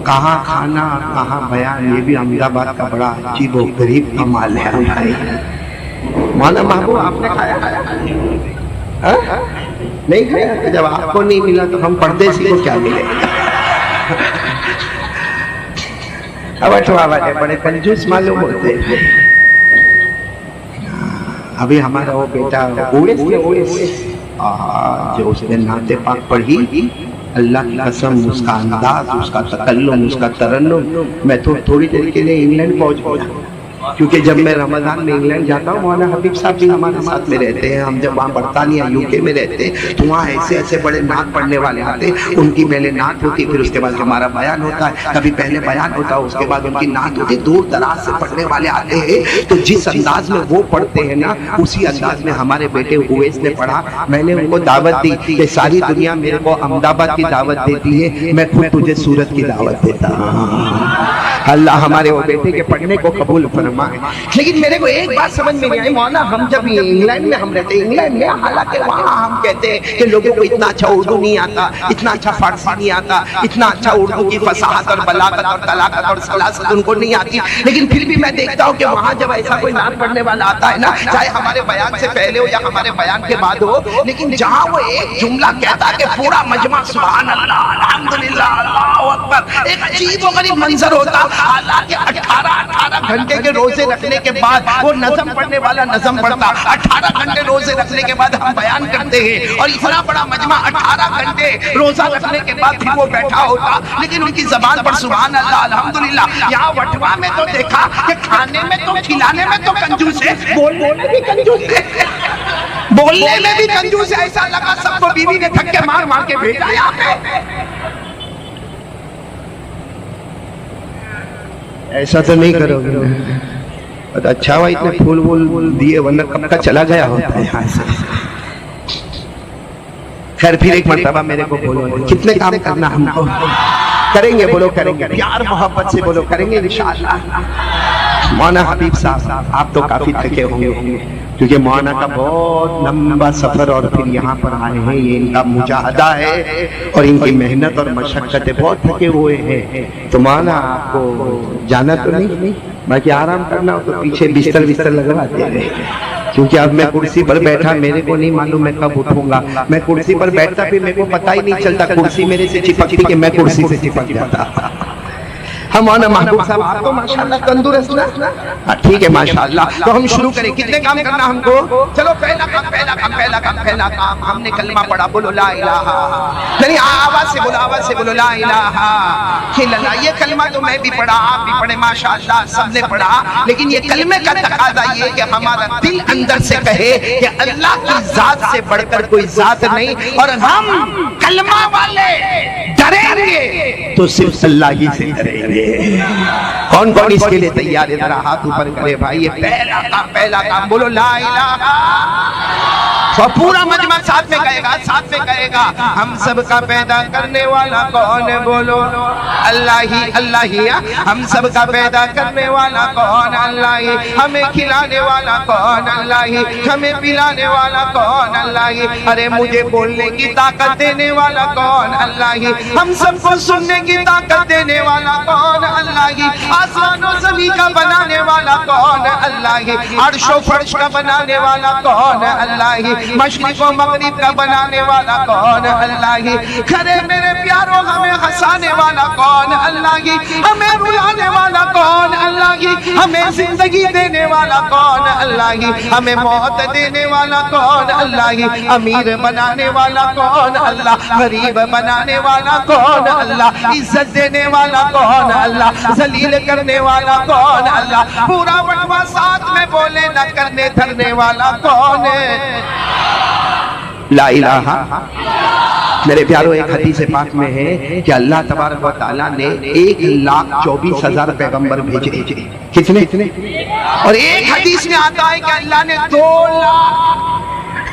کہاں کھانا کہاں بیان، یہ بھی احمدآباد کا بڑا عجیب و غریب کمال ہے ہمارے۔ مولانا محبوب آپ نے کھایا؟ نہیں کھایا؟ جب آپ کو نہیں ملا تو ہم پردیسی کو کیا ملے؟ اب اٹھوا والے بڑے کنجوس معلوم ہوتے ہیں۔ ابھی ہمارا وہ بیٹا اویس جو اس نے نعت پاک پڑھی، اللہ کی قسم اس کا انداز، اس کا تکلم، اس کا ترنم، میں تو تھوڑی دیر کے لیے انگلینڈ پہنچ گیا، کیونکہ جب میں رمضان میں انگلینڈ جاتا ہوں، مولانا حبیب صاحب بھی ہمارے ساتھ میں رہتے ہیں، ہم جب وہاں برطانیہ UK میں رہتے ہیں تو وہاں ایسے ایسے بڑے نعت پڑھنے والے آتے ہیں، ان کی پہلے نعت ہوتی، پھر اس کے بعد ہمارا بیان ہوتا ہے، کبھی پہلے بیان ہوتا ہے اس کے بعد ان کی نعت ہوتی، دور دراز سے پڑھنے والے آتے ہیں، تو جس انداز میں وہ پڑھتے ہیں نا اسی انداز میں ہمارے بیٹے اویس نے پڑھا۔ میں نے ان کو دعوت دی کہ ساری دنیا میرے کو احمدآباد کی دعوت دیتی ہے، میں خود تجھے سورت کی دعوت دیتا ہوں۔ اللہ ہمارے وہ بیٹے کے پڑھنے کو قبول فرمائے۔ لیکن میرے کو ایک بات سمجھ میں نہیں آئی مولانا، ہم جب انگلینڈ میں ہم رہتے ہیں، انگلینڈ میں حالانکہ وہاں ہم کہتے ہیں کہ لوگوں کو اتنا اچھا اردو نہیں آتا، اتنا اچھا فارسی نہیں آتا، اتنا اچھا اردو کی فصاحت اور بلاغت اور طلاقت اور سلاست ان کو نہیں آتی، لیکن پھر بھی میں دیکھتا ہوں کہ وہاں جب ایسا کوئی نعت پڑھنے والا آتا ہے نا، چاہے ہمارے بیان سے پہلے ہو یا ہمارے بیان کے بعد ہو، لیکن جہاں وہ ایک جملہ کہتا کہ پورا مجمع سبحان اللہ الحمدللہ اللہ اکبر، ایک عجیب و غریب منظر ہوتا۔ حالانکہ 18 گھنٹے کے روزے رکھنے کے بعد وہ نظم پڑھنے والا نظم پڑھتا، 18 گھنٹے روزے رکھنے کے بعد ہم بیان کرتے ہیں، اور اتنا بڑا مجمع 18 گھنٹے روزہ رکھنے کے بعد پھر وہ بیٹھا ہوتا، لیکن ان کی زبان پر سبحان اللہ الحمدللہ۔ یہاں وٹوا میں تو دیکھا کہ کھانے میں تو کھلانے میں تو کنجوس ہے، بولنے میں بھی کنجوس ہے، بولنے میں بھی کنجوس ہے، ایسا لگا سب کو بیوی نے دھکے مار مار کے بھیجا یہاں پہ۔ ایسا تو نہیں کرو گے، اچھا ہوا اتنے پھول وول دیے، ورنہ کب کا چلا گیا ہوتا ہے یہاں سے۔ خیر پھر ایک مرتبہ میرے کو بولو کتنے کام کرنا ہم کو، کریں گے بولو، کریں گے پیار محبت سے بولو، کریں گے انشاءاللہ۔ مولانا حبیب صاحب آپ تو کافی تھکے ہوں گے، کیونکہ مولانا کا بہت لمبا سفر اور پھر یہاں پر آئے ہیں، یہ ان کا مجاہدہ ہے اور ان کی محنت اور مشقتیں، بہت تھکے ہوئے ہیں، تو مولانا آپ کو جانا تو نہیں، باقی آرام کرنا ہو تو پیچھے بستر لگواتے ہیں، کیونکہ اب میں کرسی پر بیٹھا، میرے کو نہیں معلوم میں کب اٹھوں گا، میں کرسی پر بیٹھتا پھر میرے کو پتہ ہی نہیں چلتا کرسی میرے سے چپکتی کہ میں کرسی سے چپک جاتا۔ ہم مولانا محبوب صاحب آپ تو ماشاءاللہ تندرست نا، ٹھیک ہے ماشاءاللہ، تو ہم شروع کریں، کتنے کام کرنا ہم کو؟ چلو پہلا کام ہم نے کلمہ پڑھا، بولو لا الہ، نہیں آواز سے بولو لا الہ الا اللہ۔ یہ کلمہ تو میں بھی پڑھا، آپ بھی پڑھے ماشاءاللہ، سب نے پڑھا، لیکن یہ کلمے کا تقاضا یہ کہ ہمارا دل اندر سے کہے کہ اللہ کی ذات سے بڑھ کر کوئی ذات نہیں، اور ہم کلمہ والے ڈریں گے تو صرف اللہ ہی سے ڈریں گے۔ کون کون اس کے لیے تیار ہے؟ ذرا ہاتھ اوپر کرے بھائی، یہ پہلا کام بولو لا الہ، تو پورا مجمع ساتھ میں کہے گا ہم سب کا پیدا کرنے والا کون ہے؟ بولو اللہ ہی، ہم سب کا پیدا کرنے والا کون؟ اللہ ہی، ہمیں کھلانے والا کون؟ اللہ ہی، ہمیں پلانے والا کون؟ اللہ ہی، ارے مجھے بولنے کی طاقت دینے والا کون؟ اللہ ہی، ہم سب کو سننے کی طاقت دینے والا کون؟ اللہ ہی، آسمان و زمین کا بنانے والا کون؟ اللہ ہی، عرش و فرش کا بنانے والا کون؟ اللہ ہی، مشرق و مغرب کا بنانے والا کون؟ اللہ ہی، کھڑے میرے پیاروں ہمیں ہنسانے والا کون؟ اللہ ہی، ہمیں رلانے والا کون؟ اللہ ہی، ہمیں زندگی دینے والا کون؟ اللہ ہی، ہمیں موت دینے والا کون؟ اللہ ہی، امیر بنانے والا کون؟ اللہ، غریب بنانے والا کون؟ اللہ، عزت دینے والا کون؟ اللہ، ذلیل کرنے والا کون؟ اللہ، پورا بٹوا ساتھ میں بولے نہ کرنے دھرنے والا کون ہے؟ لا الہ۔ میرے پیاروں ایک حدیث پاک میں ہے کہ اللہ تبارک و تعالیٰ نے 1,24,000 پیغمبر بھیجے، کتنے؟ اور ایک حدیث میں آتا ہے کہ اللہ نے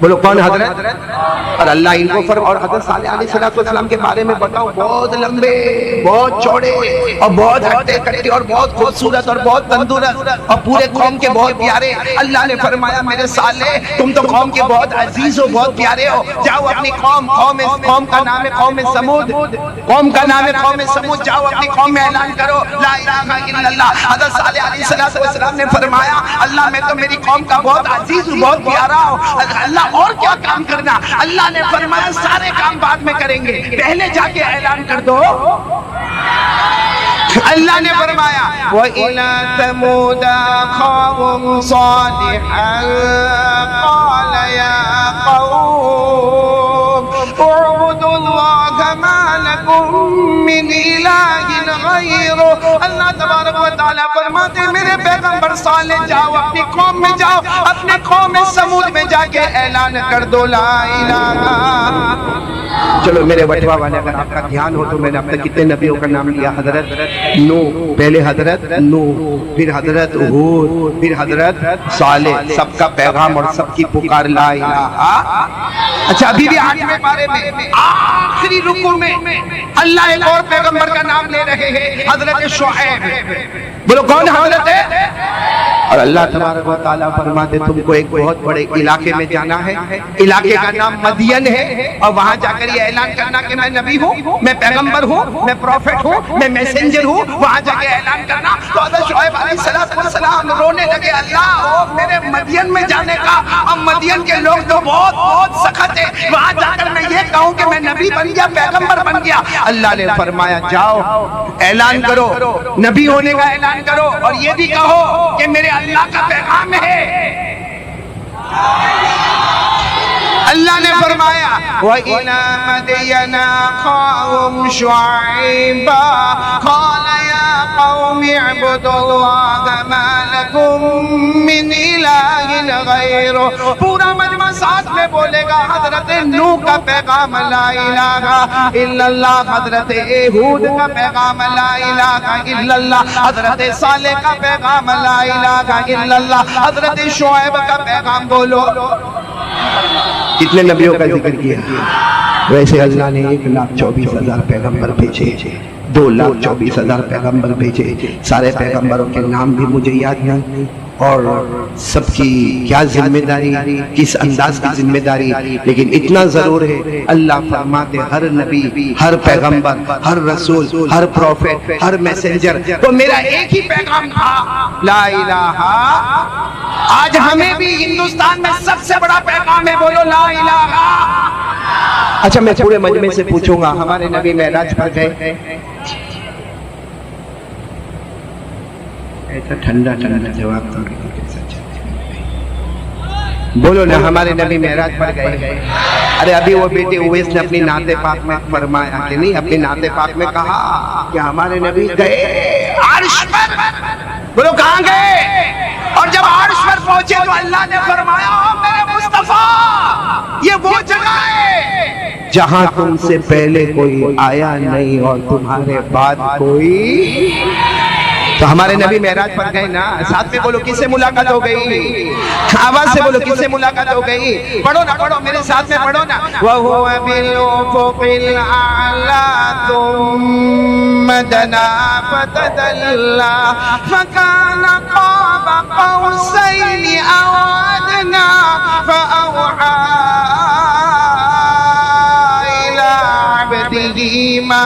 بولو کون حضرت؟ اور اللہ ان کو اور حضرت صالح علیہ السلام کے بارے میں بتاؤ، بہت لمبے، بہت چوڑے اور بہت ہٹے کٹے اور بہت خوبصورت اور بہت تندرست اور پورے قوم کے بہت پیارے۔ اللہ نے فرمایا میرے صالح تم تو قوم کے بہت عزیز ہو، بہت پیارے ہو، جاؤ اپنی قوم کا نام ہے قوم سمود، قوم کا نام ہے قوم سمود، جاؤ اپنی قوم میں اعلان کرو لا الہ الا اللہ۔ حضرت صالح علیہ السلام نے فرمایا اللہ میں تو میری قوم کا بہت عزیز ہوں، بہت پیارا ہوں، اللہ اور کیا کام کرنا؟ اللہ نے فرمایا سارے کام بعد میں کریں گے، پہلے جا کے اعلان کر دو۔ اللہ نے فرمایا وَإِلَىٰ ثَمُودَ أَخَاهُمْ صَالِحًا قَالَ يَا قَوْمِ اعْبُدُوا اللَّهَ مَا لَكُم مِّنْ إِلَٰهٍ غَيْرُهُ۔ اللہ تبارک و تعالیٰ فرماتے میرے پیغمبر صالح جاؤ اپنی قوم میں، جاؤ اپنے قوم سمود میں جا کے اعلان کر دو لا الہ۔ چلو میرے وٹوا والے اگر آپ کا دھیان ہو تو میں نے اب تک کتنے نبیوں کا نام لیا؟ حضرت نوح، پہلے حضرت نوح، پھر حضرت ہود، پھر حضرت صالح، سب کا پیغام اور سب کی پکار لا الہ۔ اچھا ابھی بھی 8ویں پارے میں آخری رکوع میں اللہ ایک اور پیغمبر کا نام لے رہے ہیں، حضرت شعیب۔ بولو کون حضرت ہے؟ اور اللہ تبارک و تعالیٰ فرماتے تم کو ایک بہت بڑے علاقے میں جانا ہے، علاقے کا نام مدین ہے، اور وہاں جا کر یہ اعلان کرنا کہ میں نبی ہوں، میں پیغمبر ہوں، میں پروفٹ ہوں، میں میسنجر ہوں، وہاں جا کے اعلان کرنا۔ تو حضرت شعیب علیہ السلام رونے لگے اللہ میرے مدین میں جانے کا، اب مدین کے لوگ تو بہت بہت سخت ہیں، وہاں جا کر میں یہ کہوں کہ میں نبی بن گیا، پیغمبر بن گیا۔ اللہ نے فرمایا جاؤ اعلان کرو، نبی ہونے کا اعلان کرو، اور یہ بھی کہو کہ میرے اللہ کا پیغام ہے۔ اللہ نے فرمایا وَإِلَىٰ مَدْيَنَ أَخَاهُمْ شُعَيْبًا قَالَ يَا قَوْمِ اعْبُدُوا اللَّهَ مَا لَكُم مِّنْ إِلَٰهٍ غَيْرُهُ۔ پورا مجمع ساتھ میں بولے گا حضرت نوح کا پیغام لا الہ الا اللہ، حضرت ہود کا پیغام لا الہ الا اللہ، حضرت صالح کا پیغام لا الہ الا اللہ، حضرت شعیب کا پیغام بولو۔ کتنے نبیوں کا ذکر کیا؟ ویسے اللہ نے 1,24,000 پیغمبر بھیجے، 2,24,000 پیغمبر بھیجے، سارے پیغمبروں کے نام بھی مجھے یاد نہیں، اور سب کی کیا ذمہ داری، کس انداز کی ذمہ داری، لیکن اتنا ضرور ہے اللہ فرماتے ہر نبی، ہر پیغمبر، ہر رسول، ہر پروفیٹ، ہر میسنجر تو میرا ایک ہی پیغام تھا لا الہ۔ آج ہمیں بھی ہندوستان میں سب سے بڑا پیغام ہے، بولو لا الہ۔ اچھا میں پورے مجمع سے پوچھوں گا ہمارے نبی معراج پر گئے؟ ایسا ٹھنڈا ٹھنڈا جواب تو بولو نا، ہمارے نبی معراج پر گئے؟ ارے ابھی وہ بیٹے اویس نے اپنی نعت پاک میں فرمایا کہ نہیں، اپنی نعت پاک میں کہا کہ ہمارے نبی گئے عرش پر۔ بولو کہاں گئے؟ اور جب عرش پر پہنچے تو اللہ نے فرمایا میرے مصطفیٰ یہ وہ جگہ ہے جہاں تم سے پہلے کوئی آیا نہیں اور تمہارے بعد کوئی۔ تو ہمارے نبی معراج پر گئے نا، ساتھ میں بولو کس سے ملاقات ہو گئی؟ آواز سے بولو کس سے ملاقات ہو گئی؟ پڑھو نا، پڑھو میرے ساتھ میں پڑھو نا۔ وَهُوَ بِالْأُفُقِ الْأَعْلَىٰ ثُمَّ دَنَا فَتَدَلَّىٰ فَكَانَ قَابَ قَوْسَيْنِ أَوْ أَدْنَىٰ فَأَوْحَىٰ إِلَىٰ عَبْدِهِ مَا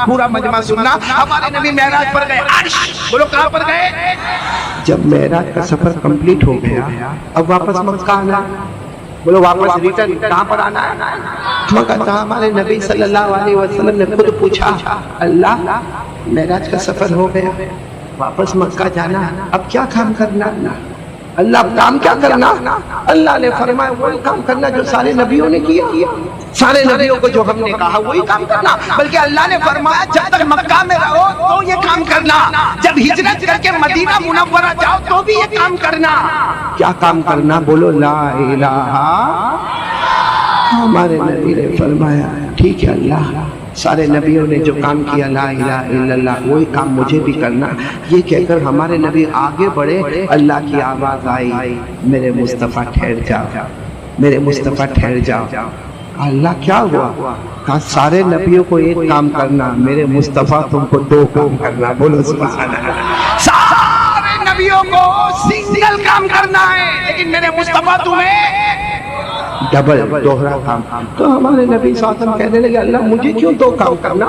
پورا مجمع سننا۔ ہمارے نبی معراج پر گئے عرش، بولو کہاں پر گئے؟ جب معراج کا سفر کمپلیٹ ہو گیا اب واپس مکہ آنا، بولو واپس ریٹرن کہاں پر آنا ہے؟ مکہ۔ تھا ہمارے نبی صلی اللہ علیہ وسلم نے خود پوچھا اللہ معراج کا سفر ہو گیا، واپس مکہ جانا، اب کیا کام کرنا؟ اللہ اب کام کیا کرنا؟ اللہ نے فرمایا وہی کام کرنا جو سارے نبیوں نے کیا، سارے نبیوں کو جو ہم نے کہا وہی کام کرنا، بلکہ اللہ نے فرمایا جب تک مکہ میں رہو تو یہ کام کرنا، جب ہجرت کر کے مدینہ منورہ جاؤ تو بھی یہ کام کرنا۔ کیا کام کرنا؟ بولو لا الہ۔ ہمارے نبی نے فرمایا ٹھیک ہے اللہ سارے نبیوں نے جو کام کیا لا الہ الا اللہ وہی کام مجھے بھی کرنا، یہ کہہ کر ہمارے نبی آگے بڑھے۔ اللہ کی آواز آئی میرے مصطفیٰ ٹھہر جاؤ، میرے مصطفیٰ ٹھہر جاؤ۔ اللہ کیا ہوا؟ کہا سارے نبیوں کو ایک کام کرنا، میرے مصطفیٰ تم کو دو کام کرنا۔ بولو سبحان اللہ۔ سارے نبیوں کو سنگل کام کرنا ہے، لیکن میرے مصطفیٰ تمہیں ڈبل دوہرا کام۔ تو ہمارے نبی صلی اللہ علیہ وسلم کہنے لگے اللہ مجھے کیوں دو کام کرنا،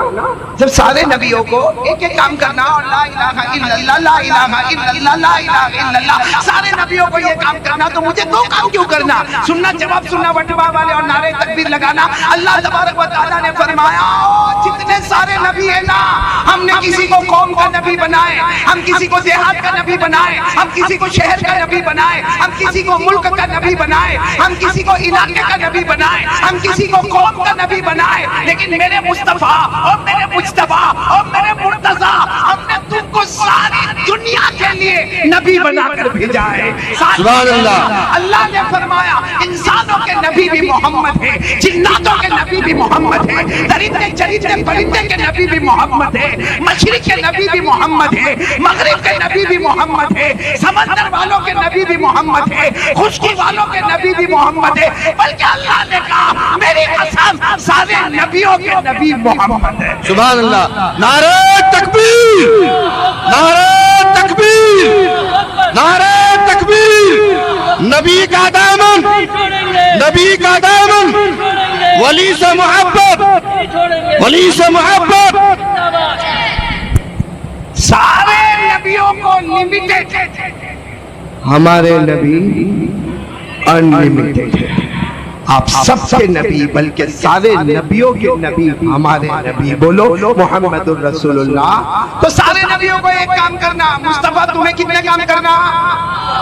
جب سارے نبیوں کو ایک ایک کام کرنا اور لا الہ الا اللہ لا الہ الا اللہ لا الہ الا اللہ سارے نبیوں کو یہ کام کرنا، تو مجھے دو کام کیوں کرنا؟ سننا جواب سننا وٹوا والے اور نعرے تکبیر لگانا۔ اللہ تبارک و تعالیٰ نے فرمایا جتنے سارے نبی ہیں نا، ہم نے کسی کو قوم کا نبی بنائے، ہم کسی کو دیہات کا نبی بنائے، ہم کسی کو شہر کا نبی بنائے، ہم کسی کو ملک کا نبی بنائے، ہم کسی کو علاقے کا نبی بنائے، ہم کسی کو قوم کا نبی بنائے، لیکن میرے مصطفیٰ اور میرے مجتبیٰ اور میرے مرتضیٰ ہم نے تم کو ساری دنیا کے لیے نبی بنا کر بھیجا ہے۔ سبحان اللہ۔ اللہ نے فرمایا انسانوں کے نبی بھی محمد ہے، جناتوں کے نبی بھی محمد ہے، درندے چرندے پرندے کے نبی بھی محمد ہے، مشرق کے نبی بھی محمد ہے، مغرب کے نبی بھی محمد ہے، سمندر والوں کے نبی بھی محمد ہے، خشکی والوں کے نبی بھی محمد ہے، بلکہ اللہ نے کہا میری قسم سارے نبیوں کے نبی محمد ہے۔ سبحان اللہ۔ نعرہ تکبیر، نعرہ تکبیر، نعرہ تکبیر۔ نبی کا دامن، نبی کا دامن، ولی سے محبت، ولی سے محبت۔ سارے نبیوں کو لمیٹڈ، ہمارے نبی انلمیٹڈ ہے۔ آپ سب کے نبی بلکہ سارے نبیوں کے نبی ہمارے نبی۔ بولو محمد الرسول اللہ۔ تو سارے نبیوں کو ایک کام کرنا۔ مصطفیٰ تمہیں کتنے کام کرنا؟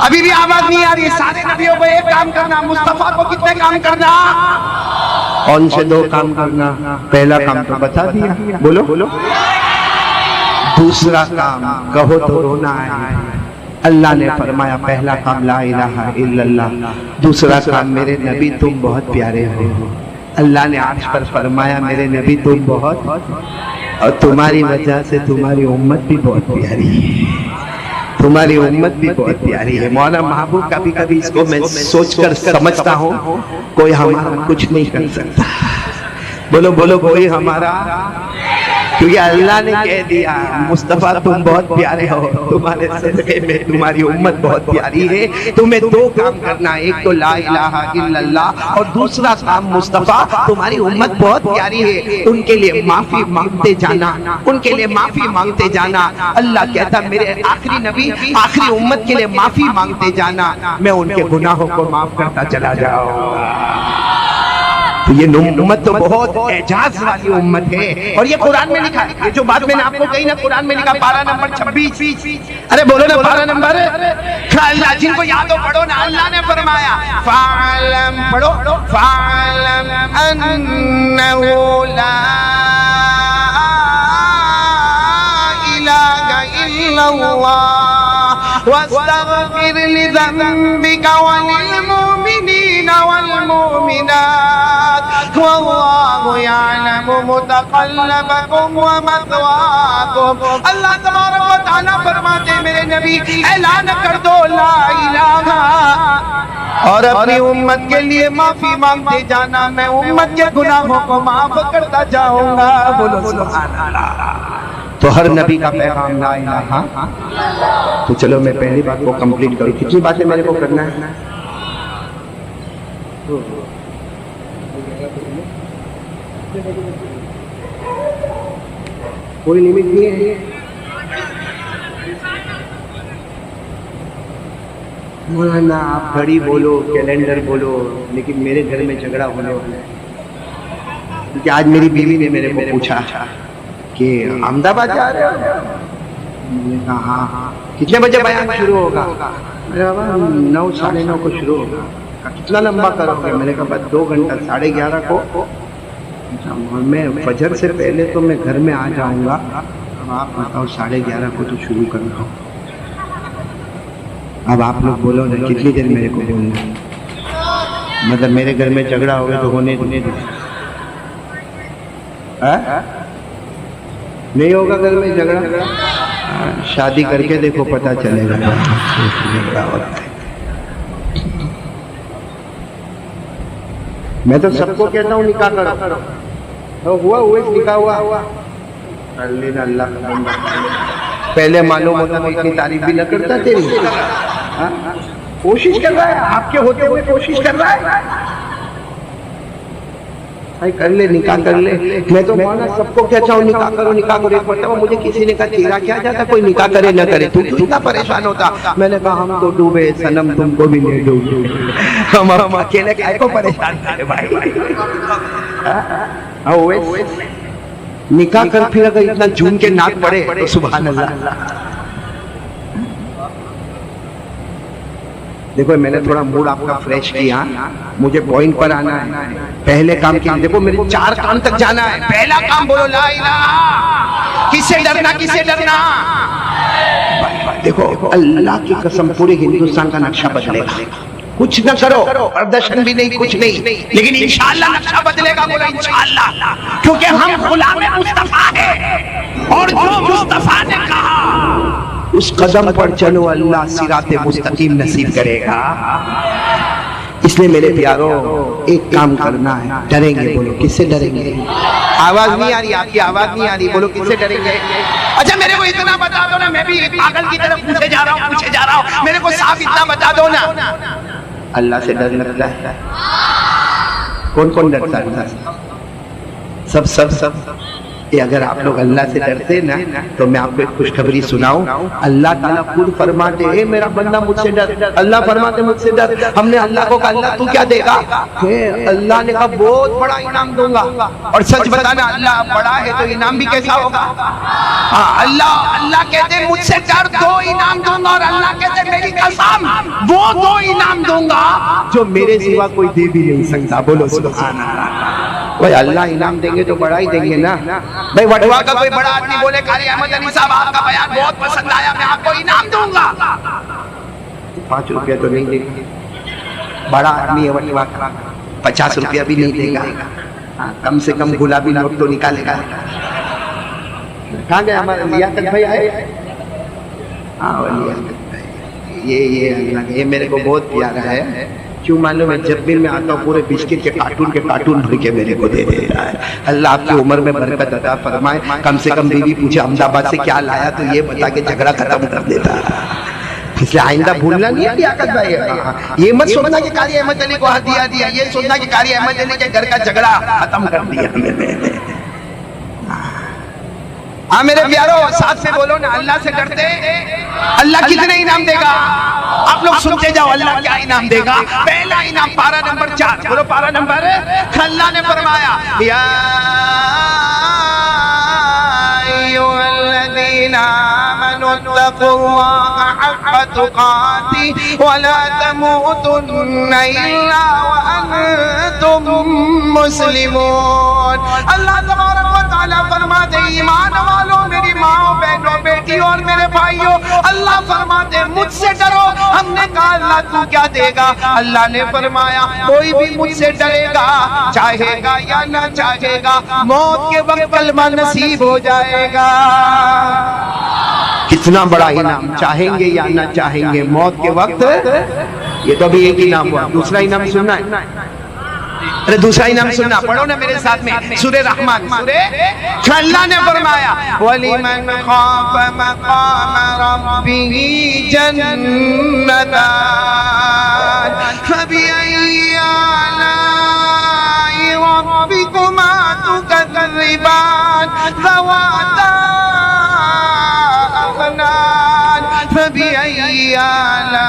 ابھی بھی آواز نہیں آ رہی۔ سارے نبیوں کو ایک کام کرنا، مصطفیٰ کو کتنے کام کرنا؟ کون سے دو کام کرنا؟ پہلا کام تو بتا دیا، بولو بولو۔ دوسرا کام کہو تو رونا ہے۔ اللہ نے فرمایا پہلا کام لا الہ الا اللہ، دوسرا کام میرے نبی تم بہت پیارے ہو۔ اللہ نے عرش پر فرمایا میرے نبی تم بہت، اور تمہاری وجہ سے تمہاری امت بھی بہت پیاری ہے، تمہاری امت بھی بہت پیاری ہے۔ مولانا محبوب کبھی کبھی اس کو میں سوچ کر سمجھتا ہوں کوئی ہمارا کچھ نہیں کر سکتا۔ بولو بولو کوئی ہمارا، کیونکہ اللہ نے کہہ دیا مصطفیٰ تم بہت پیارے ہو، تمہارے صدقے میں تمہاری امت بہت پیاری ہے۔ تمہیں دو کام کرنا، ایک تو لا الہ الا اللہ، اور دوسرا کام مصطفیٰ تمہاری امت بہت پیاری ہے، ان کے لیے معافی مانگتے جانا، ان کے لیے معافی مانگتے جانا۔ اللہ کہتا میرے آخری نبی آخری امت کے لیے معافی مانگتے جانا، میں ان کے گناہوں کو معاف کرتا چلا جاؤں گا۔ تو یہ امت تو بہت اعجاز والی امت ہے، اور یہ قرآن میں لکھا ہے۔ یہ جو بات میں نے آپ کو کہی نا، قرآن میں لکھا پارہ نمبر 26۔ ارے بولو نا پارہ نمبر، جن کو یاد ہو پڑھو نا۔ اللہ نے فرمایا فَعْلَمْ، پڑھو فَعْلَمْ أَنَّهُ لَا إِلَهَ إِلَّا اللَّهُ وَاسْتَغْفِرْ لِذَنبِكَ وَلِلْمُؤْمِنِينَ وَالْمُؤْمِنَاتِ وَاللَّهُ يَعْلَمُ مُتَقَلَّبَكُمْ وَمَثْوَاكُمْ۔ اللہ تبارک و تعالیٰ فرماتے ہیں میرے نبی اعلان کر دو لا الہ، اور اپنی امت کے لیے معافی مانگتے جانا، میں امت کے گناہوں کو معاف کرتا جاؤں گا۔ بولو سبحان اللہ۔ تو ہر نبی کا پیغام لا الہ۔ تو چلو میں پہلی بات کو کمپلیٹ کروں۔ کتنی باتیں میرے کو کرنا ہے؟ کوئی لمٹ نہیں ہے۔ مولانا آپ گھڑی بولو، کیلنڈر بولو، لیکن میرے گھر میں جھگڑا ہونے والا ہے، کیونکہ آج میری بیوی نے میرے کو پوچھا کہ احمد آباد جا رہے ہو؟ میں نے کہا ہاں۔ کتنے بجے بیان شروع ہوگا؟ میں نے کہا 9 ساڑھے 9 کو شروع ہوگا۔ کتنا لمبا کرو گے؟ میں نے کہا بس 2 گھنٹہ، 11:30 کو۔ میں فجر سے پہلے تو میں گھر میں آ جاؤں گا، اب آپ بتاؤ 11:30 کو تو شروع کرنا ہو۔ اب آپ لوگ بولو نا کتنی دیر میرے کو بولنا، مطلب میرے گھر میں جھگڑا ہوگا تو ہونے دو۔ نہیں ہوگا گھر میں جھگڑا؟ شادی کر کے دیکھو پتہ چلے گا جھگڑا ہوتا ہے۔ میں تو سب کو کہتا ہوں نکاح کرو، ہوا نکاح ہوا کر لینا اللہ کا بندہ۔ پہلے معلوم ہوتا میں اتنی تعریف بھی نہ کرتا تیری۔ کوشش کر رہا ہے، آپ کے ہوتے ہوئے کوشش کر رہا ہے، کر لے نکاح کر لے۔ میں تو مانا سب کو کہتا ہوں نکاح کرو نکاح کرو۔ ایک مرتبہ مجھے کسی نے کہا تیرا کیا جاتا کوئی نکاح کرے نہ کرے، تو کیوں اتنا پریشان ہوتا؟ میں نے کہا ہم تو ڈوبے صنم، تم کو بھی نہیں ڈوبے، ہم اکیلے کائے کو پریشان کرے بھائی۔ نکاح کر پھر اگر اتنا جھوم کے ناک پڑے تو سبحان اللہ۔ دیکھو میں نے تھوڑا موڈ آپ کا فریش کیا، مجھے پوائنٹ پر آنا ہے۔ پہلے کام کیا، دیکھو میرے 4 کام تک جانا ہے۔ پہلا کام بولو لا الہ، کس سے ڈرنا کس سے ڈرنا؟ دیکھو اللہ کی قسم پورے ہندوستان کا نقشہ بدلے گا۔ کچھ نہ کرو، پردرشن بھی نہیں، کچھ نہیں، لیکن انشاءاللہ نقشہ بدلے گا، بولو انشاءاللہ، کیونکہ ہم غلام مصطفیٰ ہیں، اور جو مصطفیٰ نے کہا اس قدم پر چلو، اللہ صراط مستقیم نصیب کرے گا۔ اس لیے میرے پیارو ایک کام کرنا ہے، ڈریں گے بولو کس سے ڈریں گے؟ آواز نہیں آ رہی، آپ کی آواز نہیں آ رہی، بولو کس سے ڈریں گے؟ اچھا میرے کو اتنا بتا دو نا، میں بھی پاگل کی طرف پوچھے جا رہا ہوں، میرے کو صاف اتنا بتا دو نا، اللہ سے ڈر لگتا ہے؟ کون کون ڈرتا ہے؟ سب کہ اگر آپ لوگ اللہ سے ڈرتے نا تو میں آپ کو ایک خوشخبری سناؤں، اللہ تعالیٰ خود فرماتے اے میرا بندہ مجھ سے ڈر، اللہ فرماتے مجھ سے ڈر۔ ہم نے اللہ کو کہا اللہ تو کیا دے گا؟ اللہ نے کہا بہت بڑا انعام دوں گا، اور سچ بتانا اللہ بڑا ہے تو انعام بھی کیسا ہوگا؟ اللہ کہتے ہیں مجھ سے ڈر، 2 انعام دوں گا، اور اللہ کہتے ہیں میری قسم وہ 2 انعام دوں گا جو میرے سوا کوئی دے بھی نہیں سکتا، بولو سبحان اللہ۔ بھائی اللہ انعام دیں گے تو بڑا ہی دیں گے نا۔ بھائی وڈوا کا کوئی بڑا آدمی بولے قاری احمد علی صاحب آپ کا بیان بہت پسند آیا، میں آپ کو انعام دوں گا، 5 روپیہ تو نہیں دے گا۔ بڑا آدمی ہے وڈوا کا، 50 روپیہ بھی نہیں دے گا، کم سے کم گلابی نوٹ تو نکالے گا۔ کہاں گئے ہمارے لیاقت بھائی آئے؟ ہاں لیاقت بھائی، یہ میرے کو بہت پیارا ہے، کیوں معلوم ہے؟ جب بھی میں آتا ہوں پورے بسکٹ کے کارٹون بھر کے میرے کو دے رہا ہے۔ اللہ آپ کی عمر میں برکت عطا فرمائے۔ کم سے کم بیوی پوچھے احمد آباد سے کیا لایا تو یہ بتا کے جھگڑا ختم کر دیتا ہے، اس لیے آئندہ بھولنا نہیں ہے لیاقت بھائی۔ یہ مت سوچنا کہ قاری احمد علی کو ہدیہ دیا، یہ سوچنا کہ قاری احمد علی کے گھر کا جھگڑا ختم کر دیا میں نے۔ ہاں میرے پیارو ساتھ سے بولو نا، اللہ سے ڈرتے اللہ کتنے انعام دے گا؟ آپ لوگ سنتے جاؤ اللہ کیا انعام دے گا۔ پہلا انعام پارہ نمبر 4، بولو پارہ نمبر، اللہ نے فرمایا یا ایھا الذین آمنوا اتقوا اللہ حق تقاتہ ولا تموتن الا وانتم مسلمون۔ اللہ تبارک و تعالیٰ فرماتے ایمان والوں، میری ماں بہنوں بیٹیوں اور میرے بھائیوں، اللہ فرماتے مجھ سے ڈرو۔ ہم نے کہا اللہ تو کیا دے گا؟ اللہ نے فرمایا کوئی بھی مجھ سے ڈرے گا، چاہے گا یا نہ چاہے گا، موت کے وقت کلمہ نصیب ہو جائے گا۔ کتنا بڑا انعام، چاہیں گے یا نہ چاہیں گے، موت کے وقت۔ یہ تو ابھی ایک انعام ہوا، دوسرا انعام سننا ہے؟ ارے دوسرا انعام سننا، پڑھو نا میرے ساتھ میں سورہ رحمان، اللہ نے فرمایا وَلِمَنْ خَافَ مَقَامَ رَبِّهِ جَنَّتَانِ فَبِأَيِّ آلَاءِ رَبِّكُمَا تُكَذِّبَانِ ذَوَاتَا أَفْنَانٍ فَبِأَيِّ آلَاءِ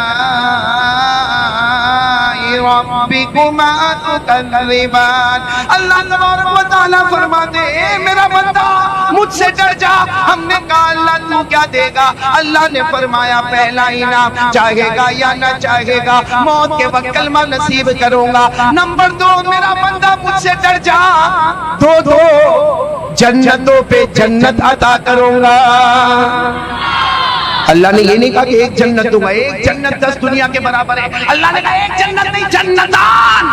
ربکما تکذبان۔ اللہ تبارک و تعالیٰ فرماتے اے میرا بندہ مجھ سے ڈر جا۔ ہم نے کہا اللہ تو کیا دے گا؟ اللہ نے فرمایا پہلا انعام، چاہے گا یا نہ چاہے گا، موت کے وقت کلمہ نصیب کروں گا۔ نمبر 2 میرا بندہ مجھ سے ڈر جا، 2 جنتوں پہ جنت عطا کروں گا۔ اللہ نے یہ نہیں کہا کہ ایک جنت دوں گا، ایک جنت 10 دنیا کے برابر ہے۔ اللہ نے کہا ایک جنت نہیں، جنتان۔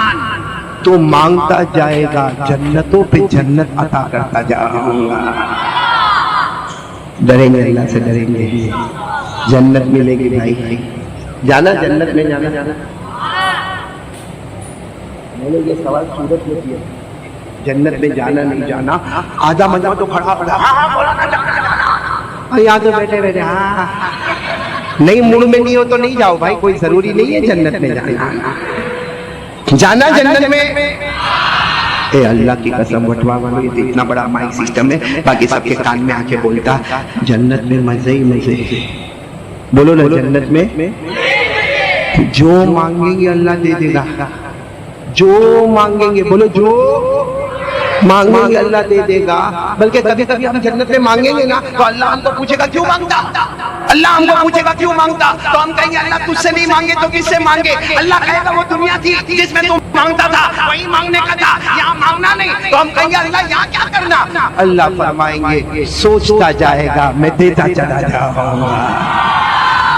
تو مانگتا جائے گا، جنتوں پہ جنت عطا کرتا جاؤں گا۔ ڈریں گے اللہ سے ڈریں گے جنت ملے گی بھائی جانا جنت میں جانا میں نے یہ سوال صورت میں کیا جنت میں جانا نہیں جانا آدھا مجمع تو کھڑا یہاں تو بیٹھے بیٹھے ہاں نہیں موڈ میں نہیں ہو تو نہیں جاؤ بھائی کوئی ضروری نہیں ہے جنت میں جانا جنت میں اے اللہ کی قسم وٹوا والو یہ تو اتنا بڑا مائک سسٹم ہے باقی سب کے کان میں آ کے بولتا جنت میں مزے ہی مزے بولو نا جنت میں جو مانگیں گے اللہ دے دے گا جو مانگیں گے بولو جو مانگیں گے اللہ دے دے گا بلکہ کبھی کبھی ہم جنت میں مانگیں گے نا تو اللہ ہم کو پوچھے گا کیوں مانگتا اللہ ہم کو پوچھے گا کیوں مانگتا تو ہم کہیں گے اللہ تجھ سے نہیں مانگے تو کس سے مانگے اللہ کہے گا وہ دنیا تھی جس میں تم مانگتا تھا وہی مانگنے کا تھا یہاں مانگنا نہیں تو ہم کہیں گے اللہ یہاں کیا کرنا اللہ فرمائیں گے سوچتا جائے گا میں دیتا چلا جاؤں گا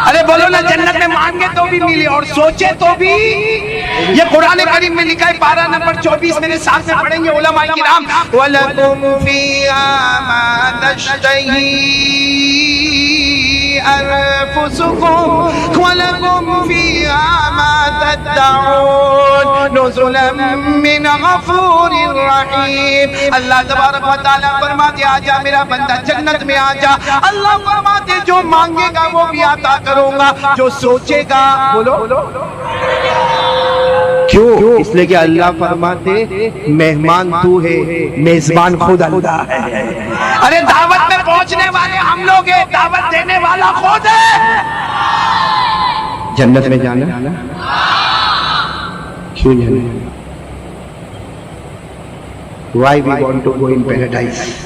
ارے بولو نا جنت میں مانگے تو بھی ملے اور سوچے تو بھی یہ قرآن کریم میں لکھا ہے پارہ نمبر 24 میرے ساتھ میں پڑھیں گے علماء کرام وَلَكُمْ فِيهَا مَا تَشْتَهِي أَنفُسُكُمْ وَلَكُمْ فِيهَا مَا تَدَّعُونَ نُزُلًا مِّنْ غَفُورٍ رَحِيمٍ اللہ تبارک و تعالیٰ فرماتے آجا میرا بندہ جنت میں آجا اللہ فرماتے جو مانگے گا وہ بھی عطا کروں گا جو سوچے گا بولو کیوں اس لئے کہ اللہ فرماتے مہمان تو ہے میزبان خود اللہ ہے ارے دعوت میں پہنچنے والے ہم لوگ ہیں دعوت دینے والا خود ہے جنت میں جانا کیوں جانا why we want to go in paradise